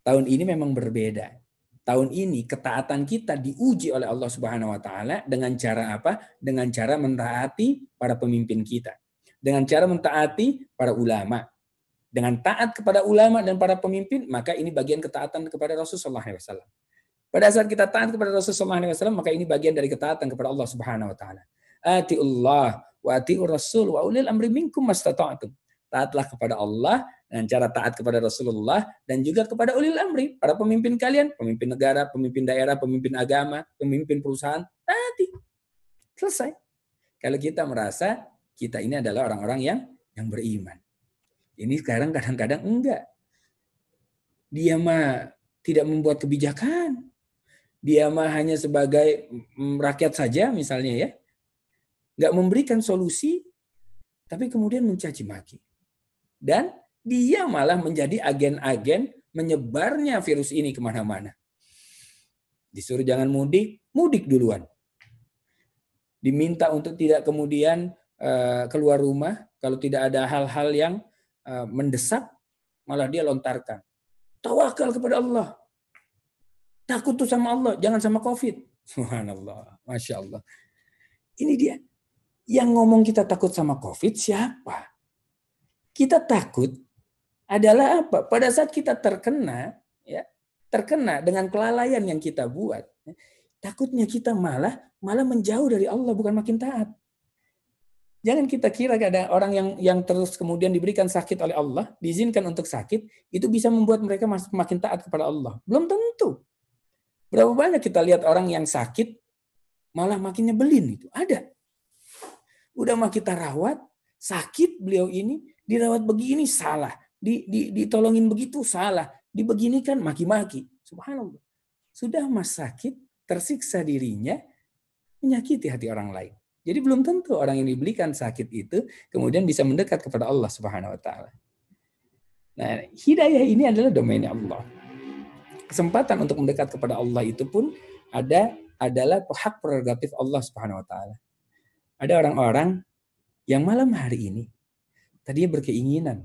Tahun ini memang berbeda. Tahun ini ketaatan kita diuji oleh Allah Subhanahu wa taala dengan cara apa? Dengan cara mentaati para pemimpin kita. Dengan cara mentaati para ulama. Dengan taat kepada ulama dan para pemimpin, maka ini bagian ketaatan kepada Rasulullah SAW. Pada saat kita taat kepada Rasulullah SAW, maka ini bagian dari ketaatan kepada Allah Subhanahu wa taala. Atiullah wa atiur rasul wa ulil amri minkum mastata'tum. Taatlah kepada Allah dengan cara taat kepada Rasulullah dan juga kepada ulil amri, para pemimpin kalian, pemimpin negara, pemimpin daerah, pemimpin agama, pemimpin perusahaan. Taati. Selesai. Kalau kita merasa kita ini adalah orang-orang yang beriman. Ini sekarang kadang-kadang enggak. Dia mah tidak membuat kebijakan. Dia mah hanya sebagai rakyat saja misalnya ya. Enggak memberikan solusi, tapi kemudian mencaci maki. Dan dia malah menjadi agen-agen menyebarnya virus ini kemana-mana. Disuruh jangan mudik, mudik duluan. Diminta untuk tidak kemudian keluar rumah, kalau tidak ada hal-hal yang mendesak, malah dia lontarkan. Tawakal kepada Allah. Takut tuh sama Allah, jangan sama COVID. Subhanallah, Masya Allah. Ini dia. Yang ngomong kita takut sama COVID siapa? Kita takut adalah apa? Pada saat kita terkena, ya, terkena dengan kelalaian yang kita buat, takutnya kita malah menjauh dari Allah, bukan makin taat. Jangan kita kira ada orang yang terus kemudian diberikan sakit oleh Allah, diizinkan untuk sakit, itu bisa membuat mereka makin taat kepada Allah. Belum tentu. Berapa banyak kita lihat orang yang sakit, malah makin nyebelin itu. Ada. Udah mah kita rawat, sakit beliau ini, dirawat begini salah, ditolongin begitu salah, dibeginikan maki-maki. Subhanallah. Sudah mas sakit, tersiksa dirinya, menyakiti hati orang lain. Jadi belum tentu orang yang diberikan sakit itu kemudian bisa mendekat kepada Allah Subhanahu wa taala. Nah, hidayah ini adalah domainnya Allah. Kesempatan untuk mendekat kepada Allah itu pun adalah hak prerogatif Allah Subhanahu wa taala. Ada orang-orang yang malam hari ini tadinya berkeinginan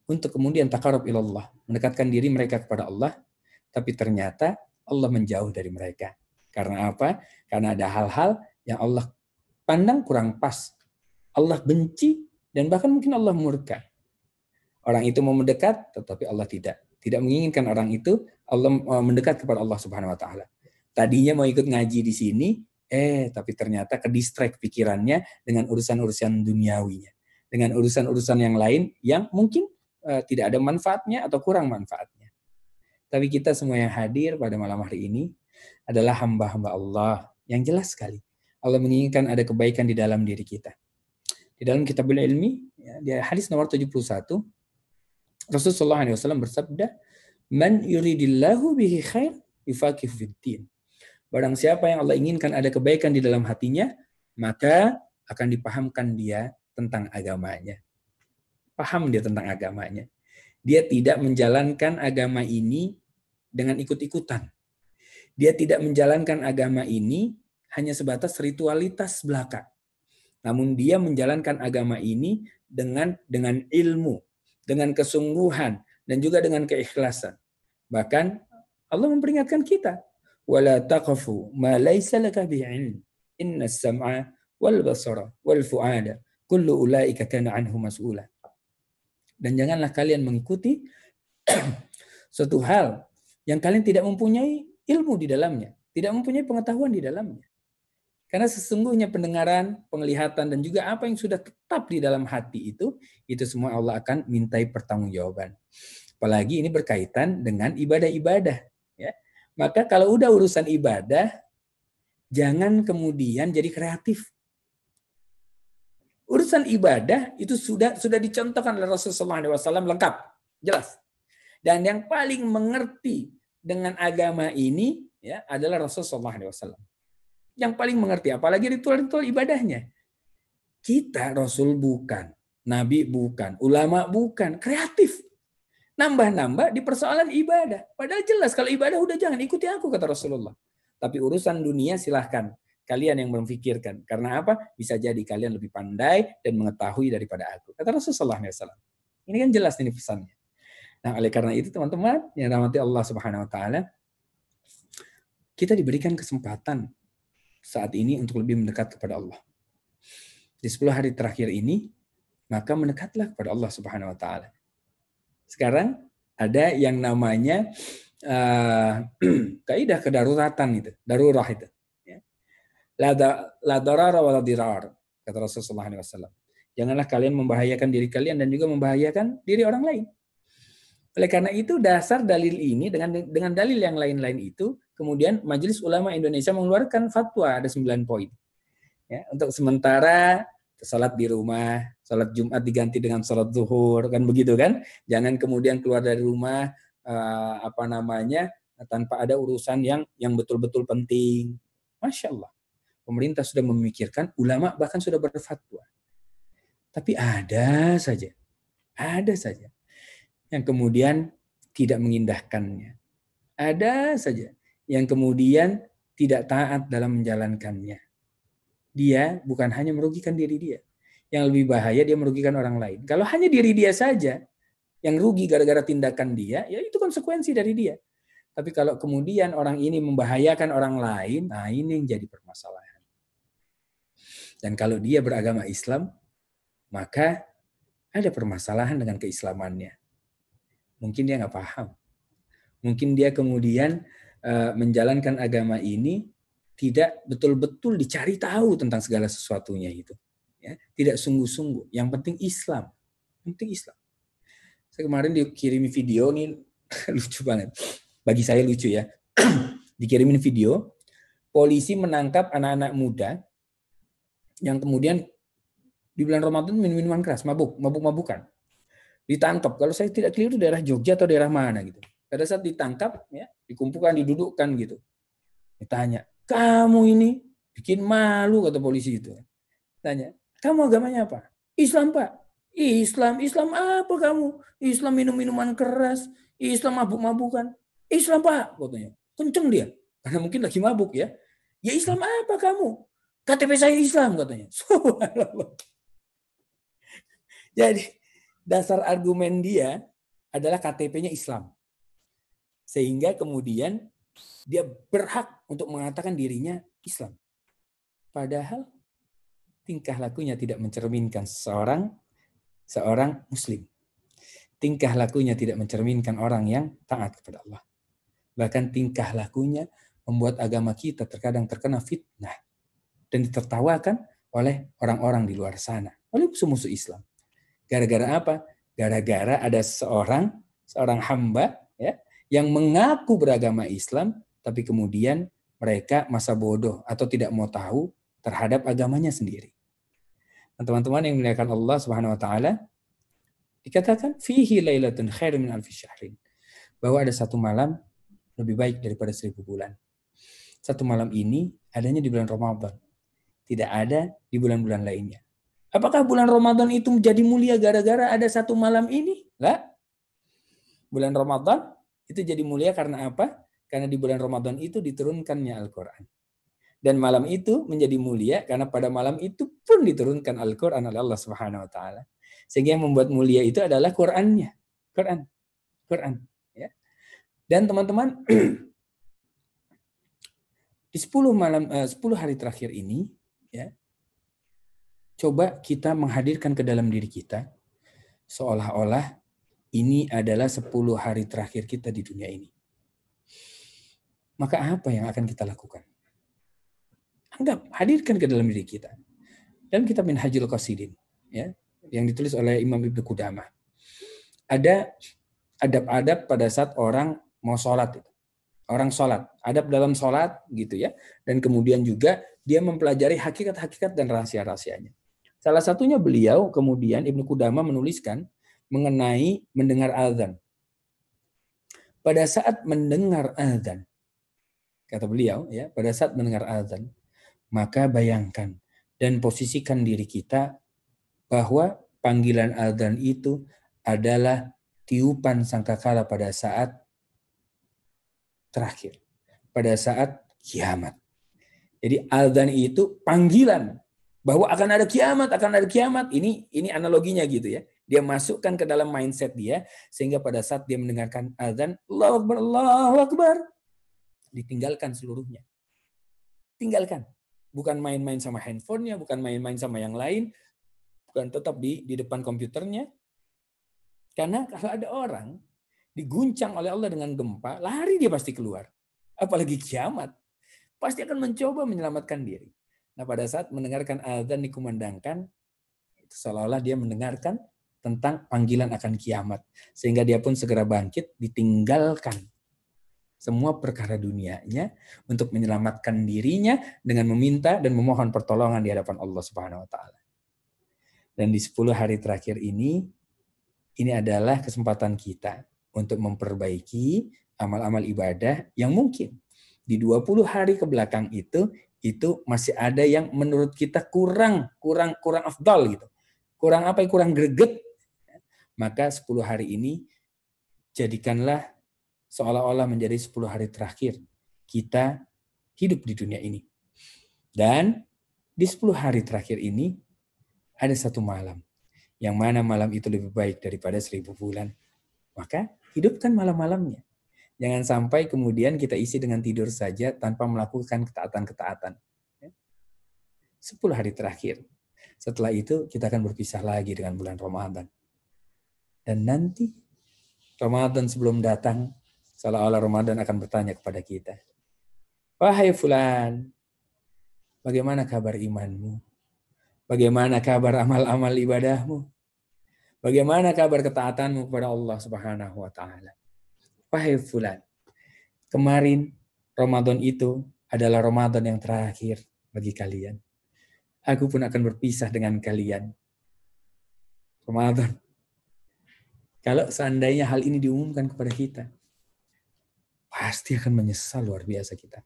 untuk kemudian taqarrub ilallah, mendekatkan diri mereka kepada Allah, tapi ternyata Allah menjauh dari mereka. Karena apa? Karena ada hal-hal yang Allah pandang kurang pas. Allah benci dan bahkan mungkin Allah murka. Orang itu mau mendekat, tetapi Allah tidak menginginkan orang itu Allah mendekat kepada Allah Subhanahu wa taala. Tadinya mau ikut ngaji di sini, tapi ternyata kedistract pikirannya dengan urusan-urusan duniawinya, dengan urusan-urusan yang lain yang mungkin tidak ada manfaatnya atau kurang manfaatnya. Tapi kita semua yang hadir pada malam hari ini adalah hamba-hamba Allah yang jelas sekali. Allah menginginkan ada kebaikan di dalam diri kita. Di dalam Kitabul Ilmi, di hadis nomor 71, Rasulullah SAW bersabda, "Man yuridillahu bihi khair yufaqihu fiddin." Barang siapa yang Allah inginkan ada kebaikan di dalam hatinya, maka akan dipahamkan dia tentang agamanya. Paham dia tentang agamanya. Dia tidak menjalankan agama ini dengan ikut-ikutan. Dia tidak menjalankan agama ini hanya sebatas ritualitas belaka. Namun dia menjalankan agama ini dengan ilmu, dengan kesungguhan, dan juga dengan keikhlasan. Bahkan Allah memperingatkan kita, wala taqfu ma laysa laka bihi ilm inna as-sam'a wal basara wal fu'ada kullu ulaika kana anhu mas'ula. Dan janganlah kalian mengikuti suatu hal yang kalian tidak mempunyai ilmu di dalamnya, tidak mempunyai pengetahuan di dalamnya. Karena sesungguhnya pendengaran, penglihatan, dan juga apa yang sudah tetap di dalam hati itu semua Allah akan mintai pertanggungjawaban. Apalagi ini berkaitan dengan ibadah-ibadah. Ya. Maka kalau udah urusan ibadah, jangan kemudian jadi kreatif. Urusan ibadah itu sudah dicontohkan oleh Rasulullah SAW lengkap, jelas. Dan yang paling mengerti dengan agama ini ya adalah Rasulullah SAW. Yang paling mengerti, apalagi ritual-ritual ibadahnya. Kita Rasul bukan, Nabi bukan, ulama bukan, kreatif. Nambah-nambah di persoalan ibadah. Padahal jelas kalau ibadah udah jangan ikuti aku, kata Rasulullah. Tapi urusan dunia silahkan. Kalian yang memfikirkan. Karena apa? Bisa jadi kalian lebih pandai dan mengetahui daripada aku. Kata Rasulullah SAW. Ini kan jelas ini pesannya. Nah, oleh karena itu teman-teman yang dirahmati Allah Subhanahu wa taala, kita diberikan kesempatan saat ini untuk lebih mendekat kepada Allah. Di 10 hari terakhir ini, maka mendekatlah kepada Allah Subhanahu wa taala. Sekarang ada yang namanya kaidah kedaruratan itu, darurah itu. Ya. La darara wa la dirar, kata Rasulullah SAW. Janganlah kalian membahayakan diri kalian dan juga membahayakan diri orang lain. Oleh karena itu dasar dalil ini dengan dalil yang lain-lain itu, kemudian Majelis Ulama Indonesia mengeluarkan fatwa ada 9 poin. Ya, untuk sementara salat di rumah, salat Jumat diganti dengan salat zuhur, kan begitu kan? Jangan kemudian keluar dari rumah tanpa ada urusan yang betul-betul penting. Masya Allah, pemerintah sudah memikirkan, ulama bahkan sudah berfatwa. Tapi ada saja yang kemudian tidak mengindahkannya. Ada saja yang kemudian tidak taat dalam menjalankannya. Dia bukan hanya merugikan diri dia. Yang lebih bahaya dia merugikan orang lain. Kalau hanya diri dia saja yang rugi gara-gara tindakan dia, ya itu konsekuensi dari dia. Tapi kalau kemudian orang ini membahayakan orang lain, nah ini yang jadi permasalahan. Dan kalau dia beragama Islam, maka ada permasalahan dengan keislamannya. Mungkin dia nggak paham. Mungkin dia kemudian menjalankan agama ini tidak betul-betul dicari tahu tentang segala sesuatunya itu. Ya, tidak sungguh-sungguh. Yang penting Islam. Saya kemarin dikirimi video nih, lucu banget. Bagi saya lucu ya. Dikirimin video, polisi menangkap anak-anak muda yang kemudian di bulan Ramadan minum-minuman keras, mabuk-mabukan. Ditangkap. Kalau saya tidak keliru daerah Jogja atau daerah mana gitu. Pada saat ditangkap, ya, dikumpulkan, didudukkan gitu. Ditanya, kamu ini bikin malu, kata polisi itu. Tanya, kamu agamanya apa? Islam, Pak. Islam apa kamu? Islam minum-minuman keras, Islam mabuk-mabukan. Islam, Pak, katanya. Kenceng dia, karena mungkin lagi mabuk ya. Ya Islam apa kamu? KTP saya Islam, katanya. Subhanallah. Jadi dasar argumen dia adalah KTP-nya Islam. Sehingga kemudian dia berhak untuk mengatakan dirinya Islam. Padahal tingkah lakunya tidak mencerminkan seorang Muslim. Tingkah lakunya tidak mencerminkan orang yang taat kepada Allah. Bahkan tingkah lakunya membuat agama kita terkadang terkena fitnah dan ditertawakan oleh orang-orang di luar sana, oleh musuh-musuh Islam. Gara-gara apa? Gara-gara ada seorang hamba ya yang mengaku beragama Islam, tapi kemudian mereka masa bodoh atau tidak mau tahu terhadap agamanya sendiri. Teman-teman yang dimuliakan Allah Subhanahu wa taala, dikatakan fihi lailatun khairun min alfi syahrin. Bahwa ada satu malam lebih baik daripada 1000 bulan. Satu malam ini adanya di bulan Ramadan. Tidak ada di bulan-bulan lainnya. Apakah bulan Ramadan itu menjadi mulia gara-gara ada satu malam ini? Enggak. Bulan Ramadan itu jadi mulia karena apa? Karena di bulan Ramadan itu diturunkannya Al-Quran. Dan malam itu menjadi mulia karena pada malam itu pun diturunkan Al-Quran oleh Allah Subhanahu wa taala. Sehingga yang membuat mulia itu adalah Qurannya. Quran. Ya. Dan teman-teman, di 10 hari terakhir ini, ya, coba kita menghadirkan ke dalam diri kita seolah-olah ini adalah 10 hari terakhir kita di dunia ini. Maka apa yang akan kita lakukan? Hadirkan ke dalam diri kita. Dalam kitab Minhajul Qasidin, ya, yang ditulis oleh Imam Ibnu Qudamah. Ada adab-adab pada saat orang mau sholat itu. Orang sholat, adab dalam sholat gitu ya. Dan kemudian juga dia mempelajari hakikat-hakikat dan rahasia-rahasianya. Salah satunya beliau kemudian Ibnu Qudamah menuliskan mengenai mendengar azan. Pada saat mendengar azan, kata beliau ya, pada saat mendengar azan, maka bayangkan dan posisikan diri kita bahwa panggilan azan itu adalah tiupan sangkakala pada saat terakhir, pada saat kiamat. Jadi azan itu panggilan bahwa akan ada kiamat. Ini analoginya gitu ya. Dia masukkan ke dalam mindset dia sehingga pada saat dia mendengarkan azan, Allahu Akbar, ditinggalkan seluruhnya. Tinggalkan. Bukan main-main sama handphonenya, bukan main-main sama yang lain, bukan tetap di depan komputernya. Karena kalau ada orang diguncang oleh Allah dengan gempa, lari dia pasti keluar. Apalagi kiamat. Pasti akan mencoba menyelamatkan diri. Nah, pada saat mendengarkan azan dikumandangkan, seolah-olah dia mendengarkan tentang panggilan akan kiamat. Sehingga dia pun segera bangkit, ditinggalkan semua perkara dunianya untuk menyelamatkan dirinya dengan meminta dan memohon pertolongan di hadapan Allah Subhanahu wa taala. Dan di 10 hari terakhir ini adalah kesempatan kita untuk memperbaiki amal-amal ibadah yang mungkin di 20 hari ke belakang itu masih ada yang menurut kita kurang afdal gitu. Kurang greget. Maka 10 hari ini jadikanlah seolah-olah menjadi 10 hari terakhir kita hidup di dunia ini. Dan di 10 hari terakhir ini ada satu malam. Yang mana malam itu lebih baik daripada 1000 bulan. Maka hidupkan malam-malamnya. Jangan sampai kemudian kita isi dengan tidur saja tanpa melakukan ketaatan-ketaatan. 10 hari terakhir. Setelah itu kita akan berpisah lagi dengan bulan Ramadan. Dan nanti Ramadan sebelum datang, seolah-olah Ramadan akan bertanya kepada kita. Wahai fulan, bagaimana kabar imanmu? Bagaimana kabar amal-amal ibadahmu? Bagaimana kabar ketaatanmu kepada Allah Subhanahu wa taala? Wahai fulan, kemarin Ramadan itu adalah Ramadan yang terakhir bagi kalian. Aku pun akan berpisah dengan kalian. Ramadan. Kalau seandainya hal ini diumumkan kepada kita, pasti akan menyesal luar biasa kita.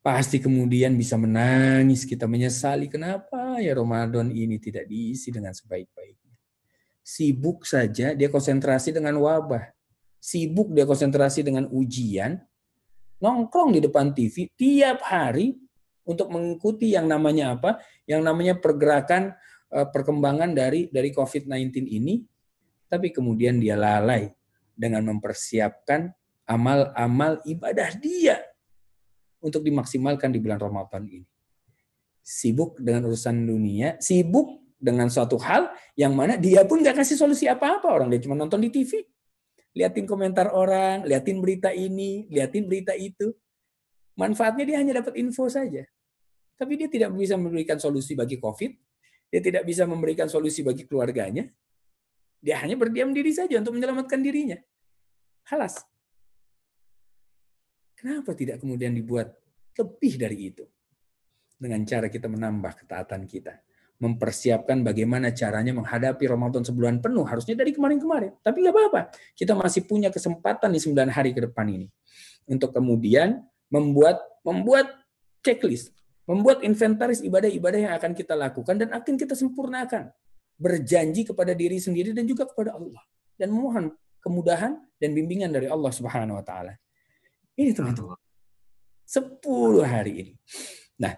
Pasti kemudian bisa menangis, kita menyesali kenapa ya Ramadan ini tidak diisi dengan sebaik-baiknya. Sibuk saja dia konsentrasi dengan wabah. Sibuk dia konsentrasi dengan ujian, nongkrong di depan TV tiap hari untuk mengikuti yang namanya apa? Yang namanya pergerakan perkembangan dari COVID-19 ini, tapi kemudian dia lalai dengan mempersiapkan amal-amal ibadah dia untuk dimaksimalkan di bulan Ramadan ini. Sibuk dengan urusan dunia, sibuk dengan suatu hal yang mana dia pun nggak kasih solusi apa-apa. Orang dia cuma nonton di TV. Liatin komentar orang, liatin berita ini, liatin berita itu. Manfaatnya dia hanya dapat info saja. Tapi dia tidak bisa memberikan solusi bagi COVID. Dia tidak bisa memberikan solusi bagi keluarganya. Dia hanya berdiam diri saja untuk menyelamatkan dirinya. Halas. Kenapa tidak kemudian dibuat lebih dari itu? Dengan cara kita menambah ketaatan kita. Mempersiapkan bagaimana caranya menghadapi Ramadan sebulan penuh. Harusnya dari kemarin-kemarin. Tapi nggak apa-apa. Kita masih punya kesempatan di 9 hari ke depan ini. Untuk kemudian membuat checklist. Membuat inventaris ibadah-ibadah yang akan kita lakukan dan akan kita sempurnakan. Berjanji kepada diri sendiri dan juga kepada Allah. Dan memohon kemudahan dan bimbingan dari Allah Subhanahu wa taala. Ini teman-teman. 10 hari ini. Nah,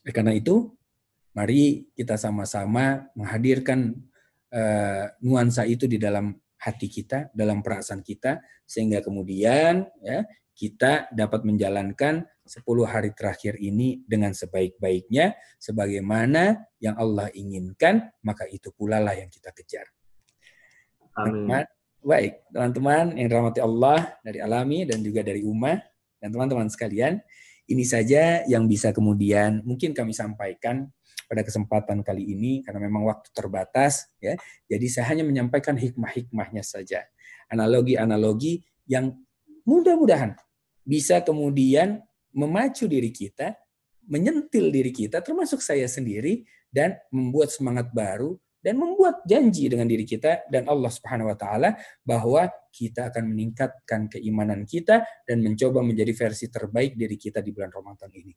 karena itu mari kita sama-sama menghadirkan nuansa itu di dalam hati kita, dalam perasaan kita, sehingga kemudian ya kita dapat menjalankan 10 hari terakhir ini dengan sebaik-baiknya, sebagaimana yang Allah inginkan, maka itu pula lah yang kita kejar. Amin. Baik, teman-teman yang dirahmati Allah dari Alami dan juga dari Ummah, dan teman-teman sekalian, ini saja yang bisa kemudian mungkin kami sampaikan pada kesempatan kali ini, karena memang waktu terbatas, ya. Jadi saya hanya menyampaikan hikmah-hikmahnya saja. Analogi-analogi yang mudah-mudahan bisa kemudian memacu diri kita, menyentil diri kita, termasuk saya sendiri, dan membuat semangat baru, dan membuat janji dengan diri kita dan Allah Subhanahu wa taala bahwa kita akan meningkatkan keimanan kita dan mencoba menjadi versi terbaik diri kita di bulan Ramadan ini.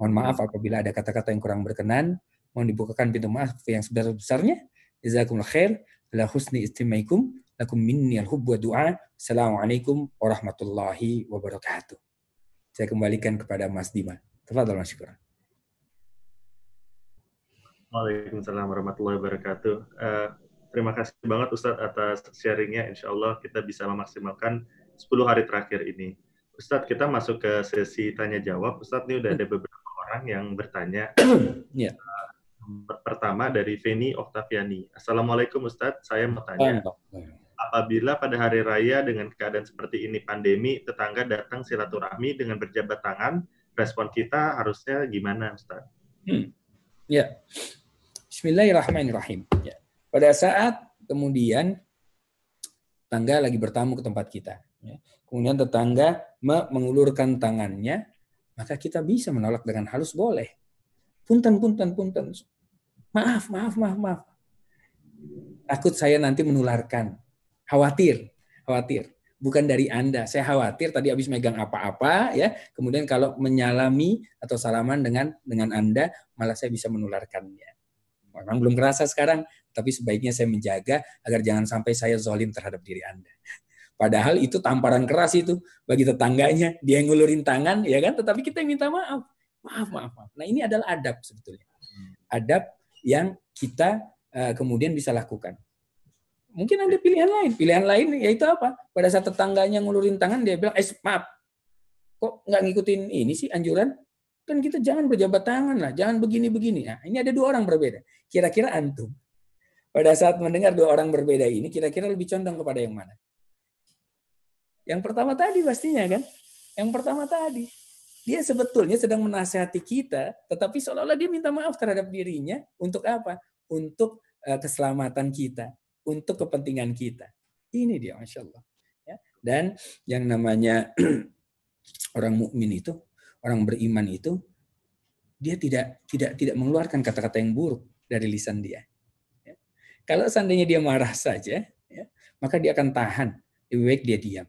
Mohon maaf apabila ada kata-kata yang kurang berkenan. Mohon dibukakan pintu maaf yang sebesar-besarnya. Jazakumullah khair. La husni istimaikum. Lakum minni al-hubbu wa du'a. Assalamualaikum warahmatullahi wabarakatuh. Saya kembalikan kepada Mas Dima. Tafadhal Mas Syukur. Waalaikumsalam warahmatullahi wabarakatuh. Terima kasih banget Ustadz atas sharingnya. Insya Allah kita bisa memaksimalkan 10 hari terakhir ini. Ustadz, kita masuk ke sesi tanya-jawab. Ustadz, ini udah ada beberapa orang yang bertanya. Ya. Pertama dari Feni Oktaviani. Assalamualaikum Ustadz, saya mau tanya. apabila pada hari raya dengan keadaan seperti ini pandemi, tetangga datang silaturahmi dengan berjabat tangan, respon kita harusnya gimana, Ustaz? Ya, Bismillahirrahmanirrahim. Ya. Pada saat kemudian tetangga lagi bertamu ke tempat kita, ya. Kemudian tetangga mengulurkan tangannya, maka kita bisa menolak dengan halus, boleh. Punten. Maaf. Takut saya nanti menularkan. Khawatir. Bukan dari Anda. Saya khawatir tadi habis megang apa-apa, ya. Kemudian kalau menyalami atau salaman dengan Anda, malah saya bisa menularkannya. Memang belum kerasa sekarang, tapi sebaiknya saya menjaga agar jangan sampai saya zalim terhadap diri Anda. Padahal itu tamparan keras itu bagi tetangganya, dia yang ngulurin tangan, ya kan? Tetapi kita minta maaf. Maaf. Nah, ini adalah adab sebetulnya. Adab yang kita kemudian bisa lakukan. Mungkin ada pilihan lain yaitu apa? Pada saat tetangganya ngulurin tangan, dia bilang, maaf, kok nggak ngikutin ini sih anjuran? Kan kita jangan berjabat tangan lah, jangan begini-begini. Nah, ini ada dua orang berbeda. Kira-kira antum, pada saat mendengar dua orang berbeda ini, kira-kira lebih condong kepada yang mana? Yang pertama tadi pastinya kan? Yang pertama tadi. Dia sebetulnya sedang menasihati kita, tetapi seolah-olah dia minta maaf terhadap dirinya. Untuk apa? Untuk keselamatan kita. Untuk kepentingan kita. Ini dia, Masya Allah. Ya. Dan yang namanya orang mukmin itu, orang beriman itu, dia tidak mengeluarkan kata-kata yang buruk dari lisan dia. Ya. Kalau seandainya dia marah saja, ya, maka dia akan tahan. Lebih baik dia diam.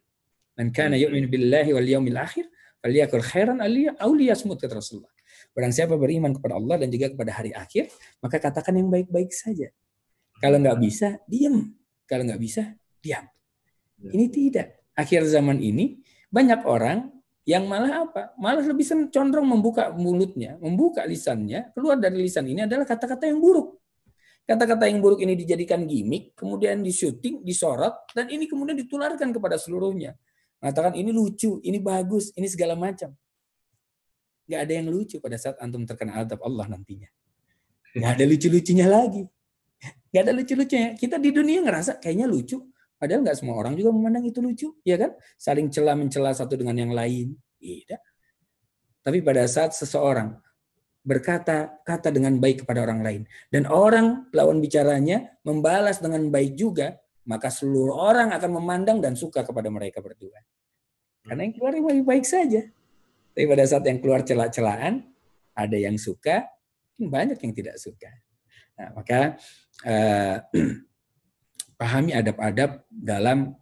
Man kana yu'minu billahi wal yaumil akhir falyakul khairan aw liyasmut, kata Rasulullah. Barang siapa beriman kepada Allah dan juga kepada hari akhir, maka katakan yang baik-baik saja. Kalau nggak bisa, diam. Kalau nggak bisa, diam. Ini tidak. Akhir zaman ini banyak orang yang malah apa? Malah lebih condong membuka mulutnya, membuka lisannya. Keluar dari lisan ini adalah kata-kata yang buruk. Kata-kata yang buruk ini dijadikan gimmick, kemudian disyuting, disorot, dan ini kemudian ditularkan kepada seluruhnya. Mengatakan ini lucu, ini bagus, ini segala macam. Nggak ada yang lucu pada saat antum terkena azab Allah nantinya. Nggak ada lucu-lucunya lagi. Nggak ada lucu-lucunya. Kita di dunia ngerasa kayaknya lucu. Padahal nggak semua orang juga memandang itu lucu. Ya kan? Saling mencela satu dengan yang lain. Tidak. Tapi pada saat seseorang berkata dengan baik kepada orang lain, dan orang lawan bicaranya membalas dengan baik juga, maka seluruh orang akan memandang dan suka kepada mereka berdua. Karena yang keluar baik-baik saja. Tapi pada saat yang keluar celah-celahan, ada yang suka, banyak yang tidak suka. Nah, maka pahami adab-adab dalam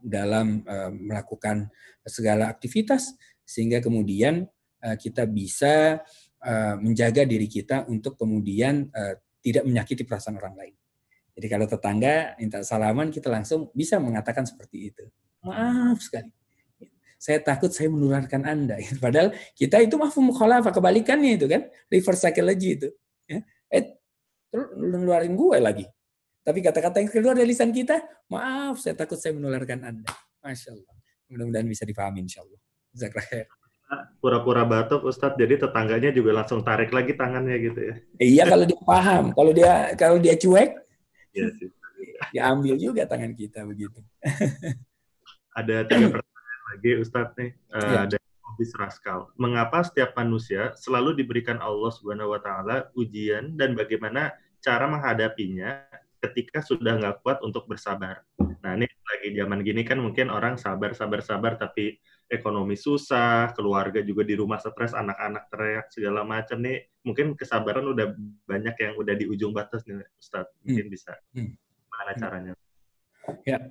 melakukan segala aktivitas, sehingga kemudian kita bisa menjaga diri kita untuk kemudian tidak menyakiti perasaan orang lain. Jadi kalau tetangga minta salaman, kita langsung bisa mengatakan seperti itu. Maaf sekali, saya takut saya menularkan Anda. Padahal kita itu mafhum mukhalafah, kebalikannya itu kan, reverse psychology itu. Terus ngeluarin gue lagi. Tapi kata-kata yang keluar dari lisan kita, maaf, saya takut saya menularkan Anda. Masya Allah. Mudah-mudahan bisa dipahami, insya Allah. Jazakallah. Pura-pura batuk, Ustadz, jadi tetangganya juga langsung tarik lagi tangannya gitu ya. Iya, kalau dia paham. Kalau dia cuek, iya sih. Dia ambil juga tangan kita begitu. Ada 3 pertanyaan lagi, Ustadz nih. Dari Obis Raskal. Mengapa setiap manusia selalu diberikan Allah Subhanahu Wa Taala ujian, dan bagaimana cara menghadapinya ketika sudah nggak kuat untuk bersabar? Nah, ini lagi zaman gini kan mungkin orang sabar, tapi ekonomi susah, keluarga juga di rumah stres, anak-anak teriak segala macam nih. Mungkin kesabaran udah banyak yang udah di ujung batas nih, Ustadz. Mungkin bisa mana caranya? Ya.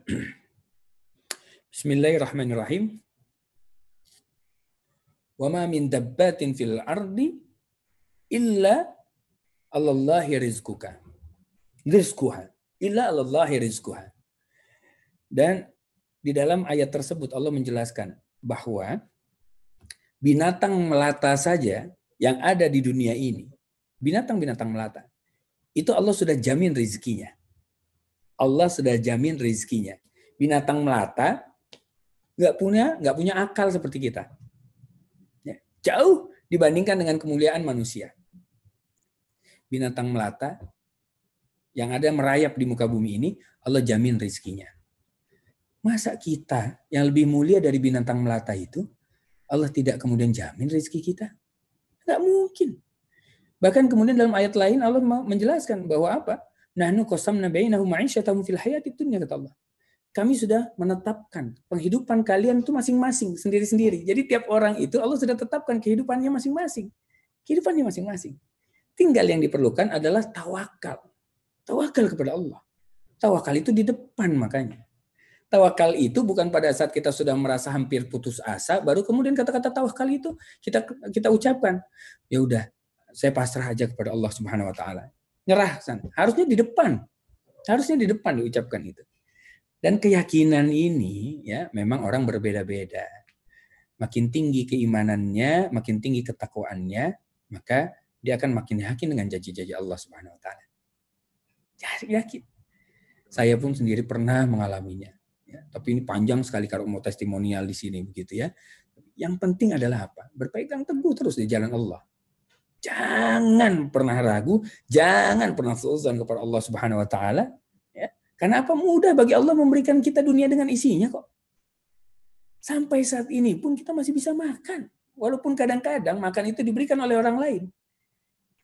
Bismillahirrahmanirrahim. Wa ma min dabbatin fil ardi illa Allahi rizquha. Illa Allahi rizquha. Dan di dalam ayat tersebut Allah menjelaskan bahwa binatang melata saja yang ada di dunia ini, binatang-binatang melata, itu Allah sudah jamin rezekinya. Allah sudah jamin rezekinya. Binatang melata nggak punya akal seperti kita. Ya, jauh dibandingkan dengan kemuliaan manusia. Binatang melata yang ada merayap di muka bumi ini, Allah jamin rezekinya. Masa kita yang lebih mulia dari binatang melata itu, Allah tidak kemudian jamin rezeki kita? Nggak mungkin. Bahkan kemudian dalam ayat lain Allah menjelaskan bahwa apa? Nahnu qasamna bainahum ma'isyatahum fil hayatid dunya, kata Allah. Kami sudah menetapkan penghidupan kalian itu masing-masing, sendiri-sendiri. Jadi tiap orang itu Allah sudah tetapkan kehidupannya masing-masing. Kehidupannya masing-masing. Tinggal yang diperlukan adalah tawakal. Tawakal kepada Allah. Tawakal itu di depan makanya. Tawakal itu bukan pada saat kita sudah merasa hampir putus asa, baru kemudian kata-kata tawakal itu kita ucapkan. Ya udah, saya pasrah aja kepada Allah Subhanahu wa taala. Nyerah san. Harusnya di depan. Harusnya di depan diucapkan itu. Dan keyakinan ini ya memang orang berbeda-beda. Makin tinggi keimanannya, makin tinggi ketakwaannya, maka dia akan makin yakin dengan janji-janji Allah Subhanahu wa taala. Yakin. Saya pun sendiri pernah mengalaminya. Ya, tapi ini panjang sekali kalau mau testimonial di sini begitu ya. Yang penting adalah apa? Berpegang teguh terus di jalan Allah. Jangan pernah ragu, jangan pernah suudzon kepada Allah Subhanahu wa taala, ya. Karena apa? Mudah bagi Allah memberikan kita dunia dengan isinya kok. Sampai saat ini pun kita masih bisa makan. Walaupun kadang-kadang makan itu diberikan oleh orang lain.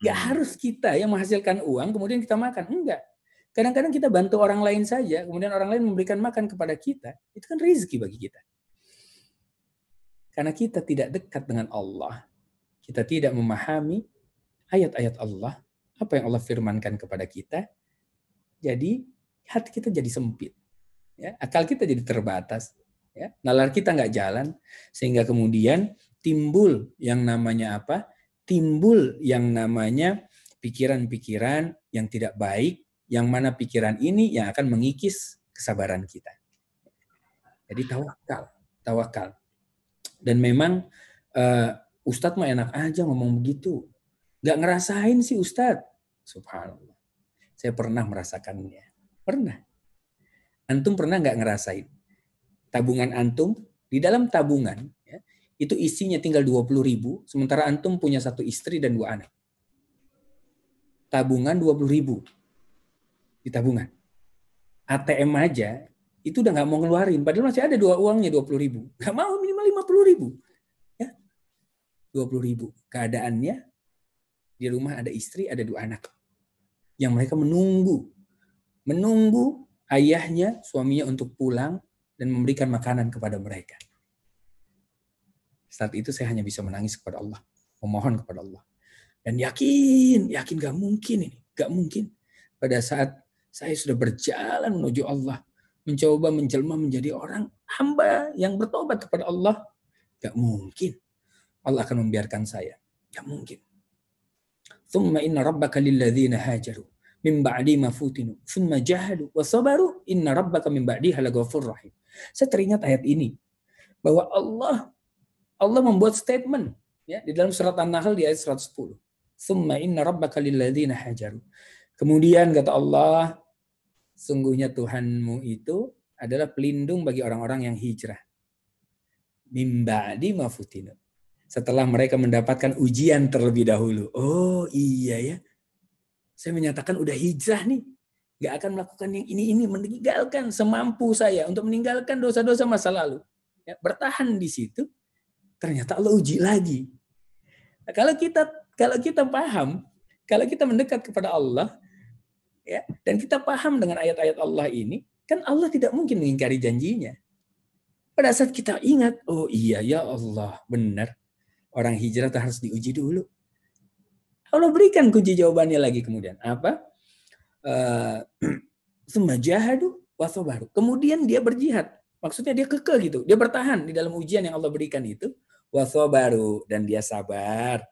Gak harus kita yang menghasilkan uang kemudian kita makan. Enggak. Kadang-kadang kita bantu orang lain saja, kemudian orang lain memberikan makan kepada kita. Itu kan rezeki bagi kita. Karena kita tidak dekat dengan Allah. Kita tidak memahami ayat-ayat Allah. Apa yang Allah firmankan kepada kita. Jadi hati kita jadi sempit. Ya, akal kita jadi terbatas. Ya, nalar kita nggak jalan. Sehingga kemudian timbul yang namanya apa? Timbul yang namanya pikiran-pikiran yang tidak baik. Yang mana pikiran ini yang akan mengikis kesabaran kita. Jadi tawakal. Dan memang Ustadz mah enak aja ngomong begitu. Gak ngerasain sih Ustadz. Subhanallah. Saya pernah merasakannya. Pernah. Antum pernah gak ngerasain? Tabungan antum, di dalam tabungan, ya, itu isinya tinggal 20.000, sementara antum punya 1 istri dan 2 anak. Tabungan 20.000. Di tabungan. ATM aja itu udah nggak mau ngeluarin, padahal masih ada uangnya 20.000. Nggak mau, minimal 50.000. Ya, 20.000. Keadaannya di rumah ada istri, ada 2 anak, yang mereka menunggu ayahnya, suaminya untuk pulang dan memberikan makanan kepada mereka. Saat itu saya hanya bisa menangis kepada Allah, memohon kepada Allah, dan yakin nggak mungkin ini, nggak mungkin. Pada saat saya sudah berjalan menuju Allah, mencoba menjelma menjadi orang hamba yang bertobat kepada Allah, gak mungkin Allah akan membiarkan saya. Gak mungkin. Thumma inna rabbaka lilladzina hajaru min ba'di ma futinu thumma jahadu wa sabaru inna rabbaka min ba'diha laghafurur rahim. Saya teringat ayat ini bahwa Allah membuat statement ya di dalam surat An-Nahl di ayat 110. Thumma inna rabbaka lilladzina hajaru. Kemudian kata Allah, sungguhnya Tuhanmu itu adalah pelindung bagi orang-orang yang hijrah. Mim ba'di ma futinu. Setelah mereka mendapatkan ujian terlebih dahulu. Oh iya ya. Saya menyatakan udah hijrah nih. Gak akan melakukan yang ini. Meninggalkan semampu saya untuk meninggalkan dosa-dosa masa lalu. Ya, bertahan di situ. Ternyata Allah uji lagi. Nah, kalau kita paham, kalau kita mendekat kepada Allah, ya, dan kita paham dengan ayat-ayat Allah ini, kan Allah tidak mungkin mengingkari janjinya. Pada saat kita ingat, oh iya ya Allah, benar. Orang hijrah harus diuji dulu. Allah berikan kunci jawabannya lagi kemudian. Apa? Tsumma jahadu wa sabaru. Kemudian dia berjihad. Maksudnya dia kekeh gitu. Dia bertahan di dalam ujian yang Allah berikan itu. Wa sabaru. Dan dia sabar.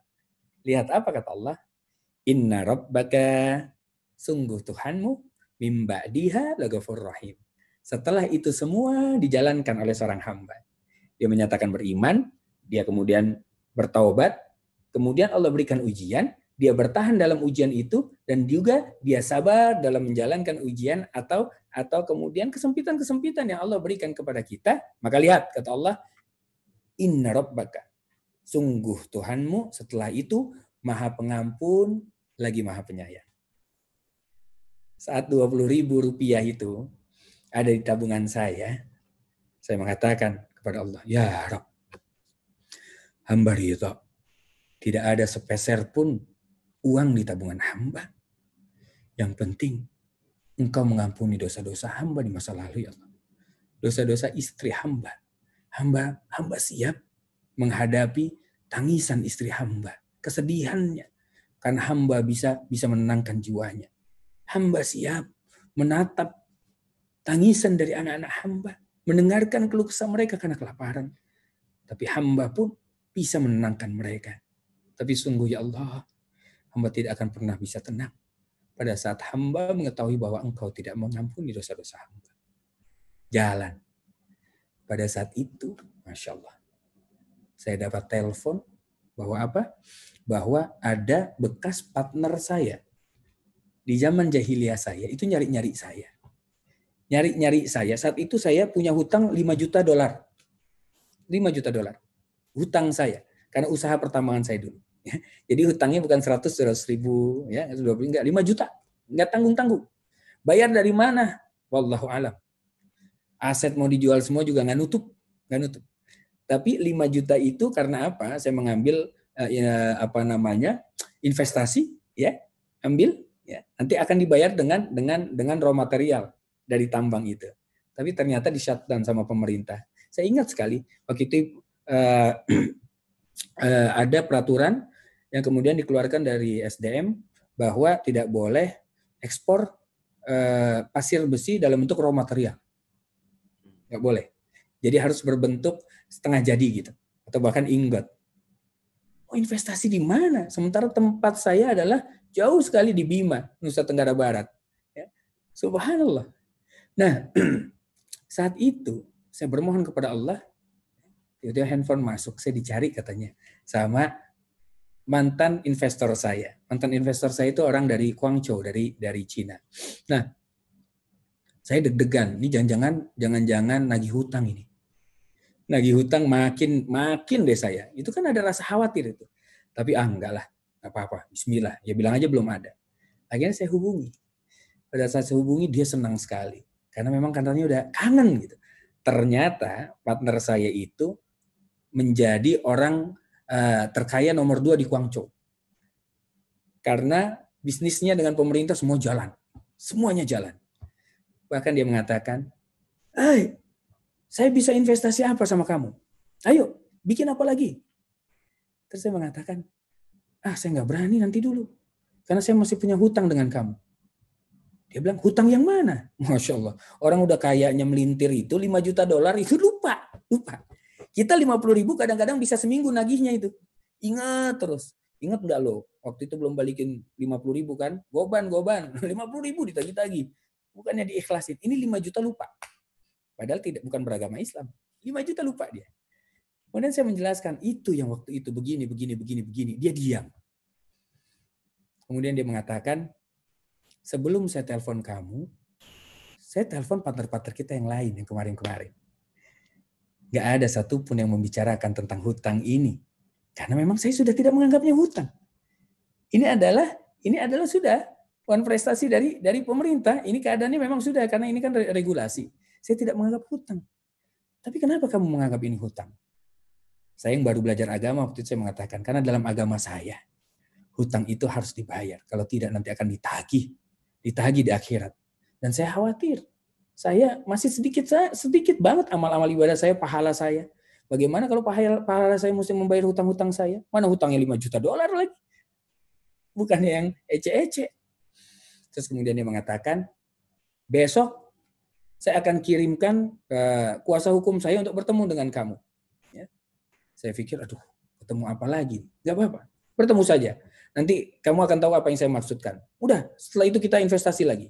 Lihat apa kata Allah? Inna rabbaka, sungguh Tuhanmu, mim ba'diha laghafurur rahim. Setelah itu semua dijalankan oleh seorang hamba. Dia menyatakan beriman, dia kemudian bertaubat, kemudian Allah berikan ujian, dia bertahan dalam ujian itu, dan juga dia sabar dalam menjalankan ujian atau kemudian kesempitan-kesempitan yang Allah berikan kepada kita. Maka lihat, kata Allah, inna rabbaka, sungguh Tuhanmu setelah itu maha pengampun, lagi maha penyayang. Saat 20.000 rupiah itu ada di tabungan saya, Saya mengatakan kepada Allah, ya Rabb, hamba ridha. Tidak ada sepeser pun uang di tabungan hamba. Yang penting, Engkau mengampuni dosa-dosa hamba di masa lalu, ya Allah. Dosa-dosa istri hamba. Hamba siap menghadapi tangisan istri hamba, kesedihannya. Karena hamba bisa menenangkan jiwanya. Hamba siap menatap tangisan dari anak-anak hamba, mendengarkan keluh kesah mereka karena kelaparan. Tapi hamba pun bisa menenangkan mereka. Tapi sungguh ya Allah, hamba tidak akan pernah bisa tenang pada saat hamba mengetahui bahwa Engkau tidak mengampuni dosa-dosa hamba. Jalan. Pada saat itu, Masya Allah, saya dapat telepon bahwa apa? Bahwa ada bekas partner saya di zaman jahiliyah saya, itu nyari-nyari saya. Nyari-nyari saya. Saat itu saya punya hutang $5 juta. $5 juta. Hutang saya. Karena usaha pertambangan saya dulu. Jadi hutangnya bukan 100 ribu, ya, 20, enggak, 5 juta. Enggak tanggung-tanggung. Bayar dari mana? Wallahu alam. Aset mau dijual semua juga nggak nutup. Tapi 5 juta itu karena apa? Saya mengambil investasi, ya, ambil, ya, nanti akan dibayar dengan raw material dari tambang itu. Tapi ternyata di shutdown sama pemerintah. Saya ingat sekali waktu itu ada peraturan yang kemudian dikeluarkan dari SDM bahwa tidak boleh ekspor pasir besi dalam bentuk raw material. Nggak boleh. Jadi harus berbentuk setengah jadi gitu. Atau bahkan ingot. Oh, investasi di mana? Sementara tempat saya adalah jauh sekali di Bima, Nusa Tenggara Barat. Ya. Subhanallah. Nah, saat itu saya bermohon kepada Allah, tiba-tiba handphone masuk, saya dicari katanya sama mantan investor saya. Mantan investor saya itu orang dari Guangzhou, dari Cina. Nah, saya deg-degan. Ini jangan-jangan nagih hutang ini. Nagih hutang makin deh saya. Itu kan ada rasa khawatir itu. Tapi enggak lah, enggak apa-apa. Bismillah. Ya bilang aja belum ada. Akhirnya saya hubungi. Pada saat saya hubungi dia senang sekali. Karena memang katanya udah kangen gitu. Ternyata partner saya itu menjadi orang terkaya nomor 2 di Guangzhou. Karena bisnisnya dengan pemerintah semua jalan. Semuanya jalan. Bahkan dia mengatakan, saya bisa investasi apa sama kamu? Ayo, bikin apa lagi? Terus saya mengatakan, saya nggak berani, nanti dulu. Karena saya masih punya hutang dengan kamu. Dia bilang, hutang yang mana? Masya Allah. Orang udah kayaknya melintir itu, $5 juta itu lupa. Kita 50.000 kadang-kadang bisa seminggu nagihnya itu. Ingat terus. Ingat nggak lo? Waktu itu belum balikin 50.000 kan? Goban. 50.000 ditagih-tagih. Bukannya diikhlasin. Ini 5 juta lupa. Padahal bukan beragama Islam. 5 juta lupa dia. Kemudian saya menjelaskan, itu yang waktu itu begini. Dia diam. Kemudian dia mengatakan, sebelum saya telepon kamu, saya telepon partner-partner kita yang lain, yang kemarin-kemarin. Gak ada satupun yang membicarakan tentang hutang ini. Karena memang saya sudah tidak menganggapnya hutang. Ini adalah sudah uang prestasi dari pemerintah. Ini keadaannya memang sudah, karena ini kan regulasi. Saya tidak menganggap hutang. Tapi kenapa kamu menganggap ini hutang? Saya yang baru belajar agama waktu itu saya mengatakan, karena dalam agama saya, hutang itu harus dibayar. Kalau tidak nanti akan ditagih di akhirat. Dan saya khawatir. Saya masih sedikit banget amal-amal ibadah saya, pahala saya. Bagaimana kalau pahala saya mesti membayar hutang-hutang saya? Mana hutangnya $5 juta lagi? Bukan yang ece-ece. Terus kemudian dia mengatakan, besok saya akan kirimkan kuasa hukum saya untuk bertemu dengan kamu. Ya. Saya pikir, ketemu apa lagi? Gak apa-apa, bertemu saja. Nanti kamu akan tahu apa yang saya maksudkan. Udah, setelah itu kita investasi lagi.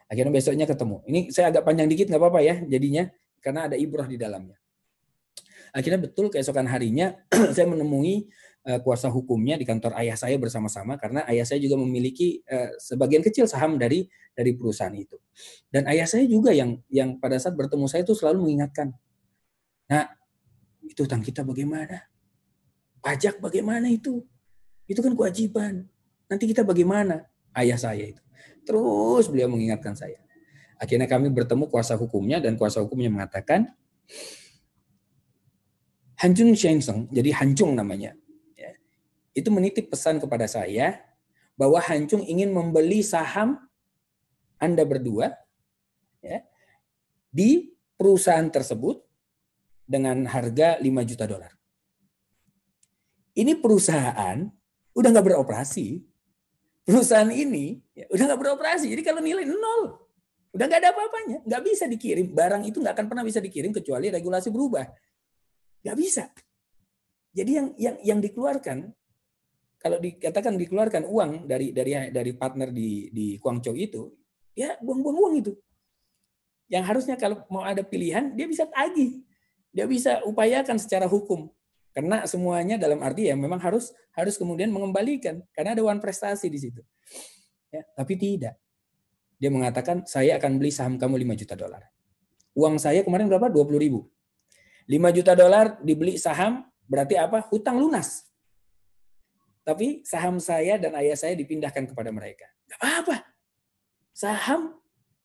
Akhirnya besoknya ketemu. Ini saya agak panjang dikit, nggak apa-apa ya jadinya, karena ada ibrah di dalamnya. Akhirnya betul keesokan harinya saya menemui kuasa hukumnya di kantor ayah saya bersama-sama, karena ayah saya juga memiliki sebagian kecil saham dari perusahaan itu. Dan ayah saya juga yang pada saat bertemu saya itu selalu mengingatkan, nah itu hutang kita bagaimana? Pajak bagaimana itu? Itu kan kewajiban. Nanti kita bagaimana? Ayah saya itu. Terus beliau mengingatkan saya. Akhirnya kami bertemu kuasa hukumnya dan kuasa hukumnya mengatakan, Hancung Shengseng, jadi Hancung namanya, ya, itu menitip pesan kepada saya bahwa Hancung ingin membeli saham Anda berdua, ya, di perusahaan tersebut dengan harga $5 juta. Ini perusahaan udah nggak beroperasi. Perusahaan ini ya, udah nggak beroperasi. Jadi kalau nilai 0, udah nggak ada apa-apanya. Nggak bisa dikirim. Barang itu nggak akan pernah bisa dikirim kecuali regulasi berubah. Nggak bisa. Jadi yang dikeluarkan, kalau dikatakan dikeluarkan uang dari partner di Guangzhou itu, ya buang-buang uang itu. Yang harusnya kalau mau ada pilihan, dia bisa tagih. Dia bisa upayakan secara hukum. Karena semuanya dalam arti ya memang harus kemudian mengembalikan. Karena ada uang prestasi di situ. Ya, tapi tidak. Dia mengatakan, saya akan beli saham kamu $5 juta. Uang saya kemarin berapa? 20.000. $5 juta dibeli saham, berarti apa? Hutang lunas. Tapi saham saya dan ayah saya dipindahkan kepada mereka. Gak apa-apa. Saham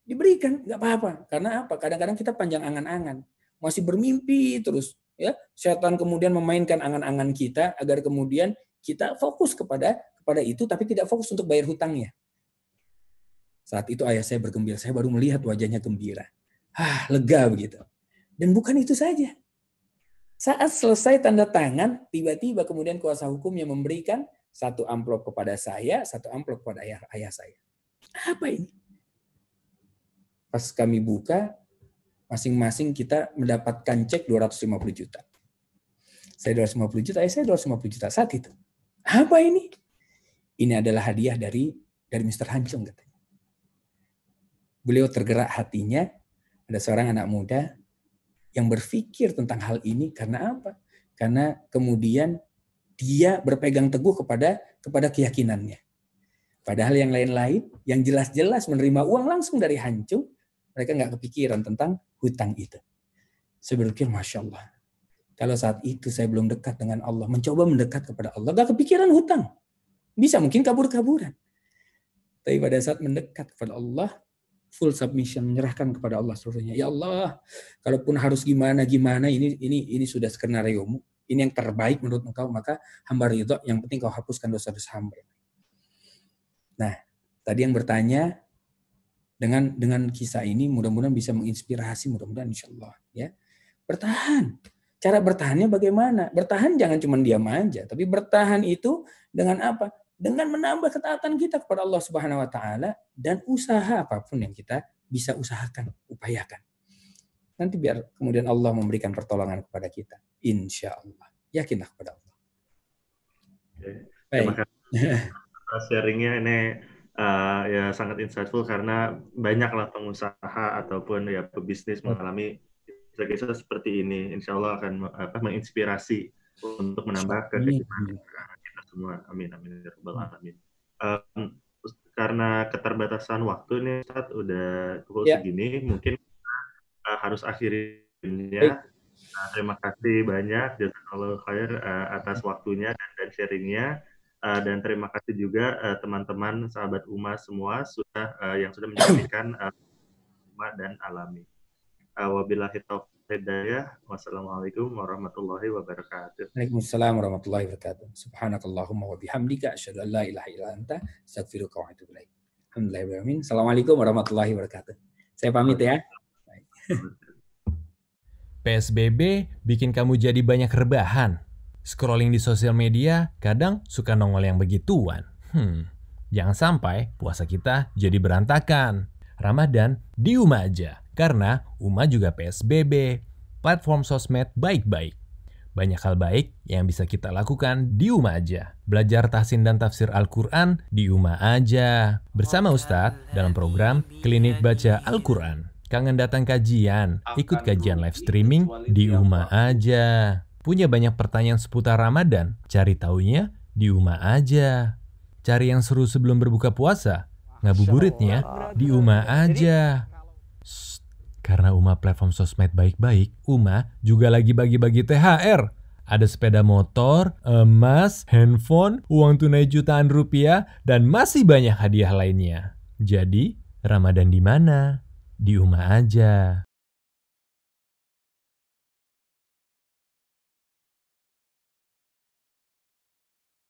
diberikan, gak apa-apa. Karena apa? Kadang-kadang kita panjang angan-angan. Masih bermimpi terus. Ya, setan kemudian memainkan angan-angan kita agar kemudian kita fokus kepada itu, tapi tidak fokus untuk bayar hutangnya. Saat itu ayah saya bergembira. Saya baru melihat wajahnya gembira. Lega begitu. Dan bukan itu saja. Saat selesai tanda tangan, tiba-tiba kemudian kuasa hukum yang memberikan satu amplop kepada saya, satu amplop kepada ayah saya. Apa ini? Pas kami buka, masing-masing kita mendapatkan cek 250 juta. Saya 250 juta, ayah saya 250 juta saat itu. Apa ini? Ini adalah hadiah dari Mr. Hancung, katanya. Beliau tergerak hatinya, ada seorang anak muda yang berpikir tentang hal ini. Karena apa? Karena kemudian dia berpegang teguh kepada keyakinannya. Padahal yang lain-lain, yang jelas-jelas menerima uang langsung dari Hancung, mereka nggak kepikiran tentang hutang itu. Saya berpikir, Masya Allah, kalau saat itu saya belum dekat dengan Allah, mencoba mendekat kepada Allah, nggak kepikiran hutang. Bisa mungkin kabur-kaburan. Tapi pada saat mendekat kepada Allah, full submission, menyerahkan kepada Allah seluruhnya. Ya Allah, kalaupun harus gimana, ini sudah skenariomu. Ini yang terbaik menurut engkau, maka hamba ridho, yang penting kau hapuskan dosa-dosa hamba. Nah, tadi yang bertanya, dengan kisah ini mudah-mudahan bisa menginspirasi, mudah-mudahan insyaallah ya. Bertahan. Cara bertahannya bagaimana? Bertahan jangan cuma diam aja, tapi bertahan itu dengan apa? Dengan menambah ketaatan kita kepada Allah Subhanahu wa taala dan usaha apapun yang kita bisa usahakan, upayakan. Nanti biar kemudian Allah memberikan pertolongan kepada kita. Insyaallah. Yakinlah kepada Allah. Oke. Terima kasih sharingnya ini. Ya sangat insightful karena banyaklah pengusaha ataupun ya pebisnis mengalami kisah-kisah seperti ini. Insya Allah akan menginspirasi untuk menambah kehidupan kita semua. Amin amin ya rabbal alamin. Karena keterbatasan waktu nih, Ustaz, udah pukul segini, mungkin harus akhirnya. Terima kasih banyak jazakallahu khair atas waktunya dan sharingnya. Dan terima kasih juga teman-teman sahabat Ummah semua yang sudah menyaksikan Ummah dan Alami. Wabillahi taufiq hidayah. Wassalamualaikum warahmatullahi wabarakatuh. Waalaikumsalam warahmatullahi wabarakatuh. Subhanakallahumma wa bihamdika asyhadu an la ilaha illa anta astaghfiruka wa atubu ilaik. Alhamdulillahirabbil alamin. Assalamualaikum warahmatullahi wabarakatuh. Saya pamit ya. PSBB bikin kamu jadi banyak rebahan. Scrolling di sosial media kadang suka nongol yang begituan. Jangan sampai puasa kita jadi berantakan. Ramadan di Ummah aja, karena Ummah juga PSBB. Platform sosmed baik-baik. Banyak hal baik yang bisa kita lakukan di Ummah aja. Belajar tahsin dan tafsir Al-Quran di Ummah aja. Bersama Ustadz dalam program Klinik Baca Al-Quran. Kangen datang kajian, ikut kajian live streaming di Ummah aja. Punya banyak pertanyaan seputar Ramadan? Cari taunya di Ummah aja. Cari yang seru sebelum berbuka puasa? Ngabuburitnya di Ummah aja. Karena Ummah platform sosmed baik-baik, Ummah juga lagi bagi-bagi THR. Ada sepeda motor, emas, handphone, uang tunai jutaan rupiah, dan masih banyak hadiah lainnya. Jadi, Ramadan di mana? Di Ummah aja.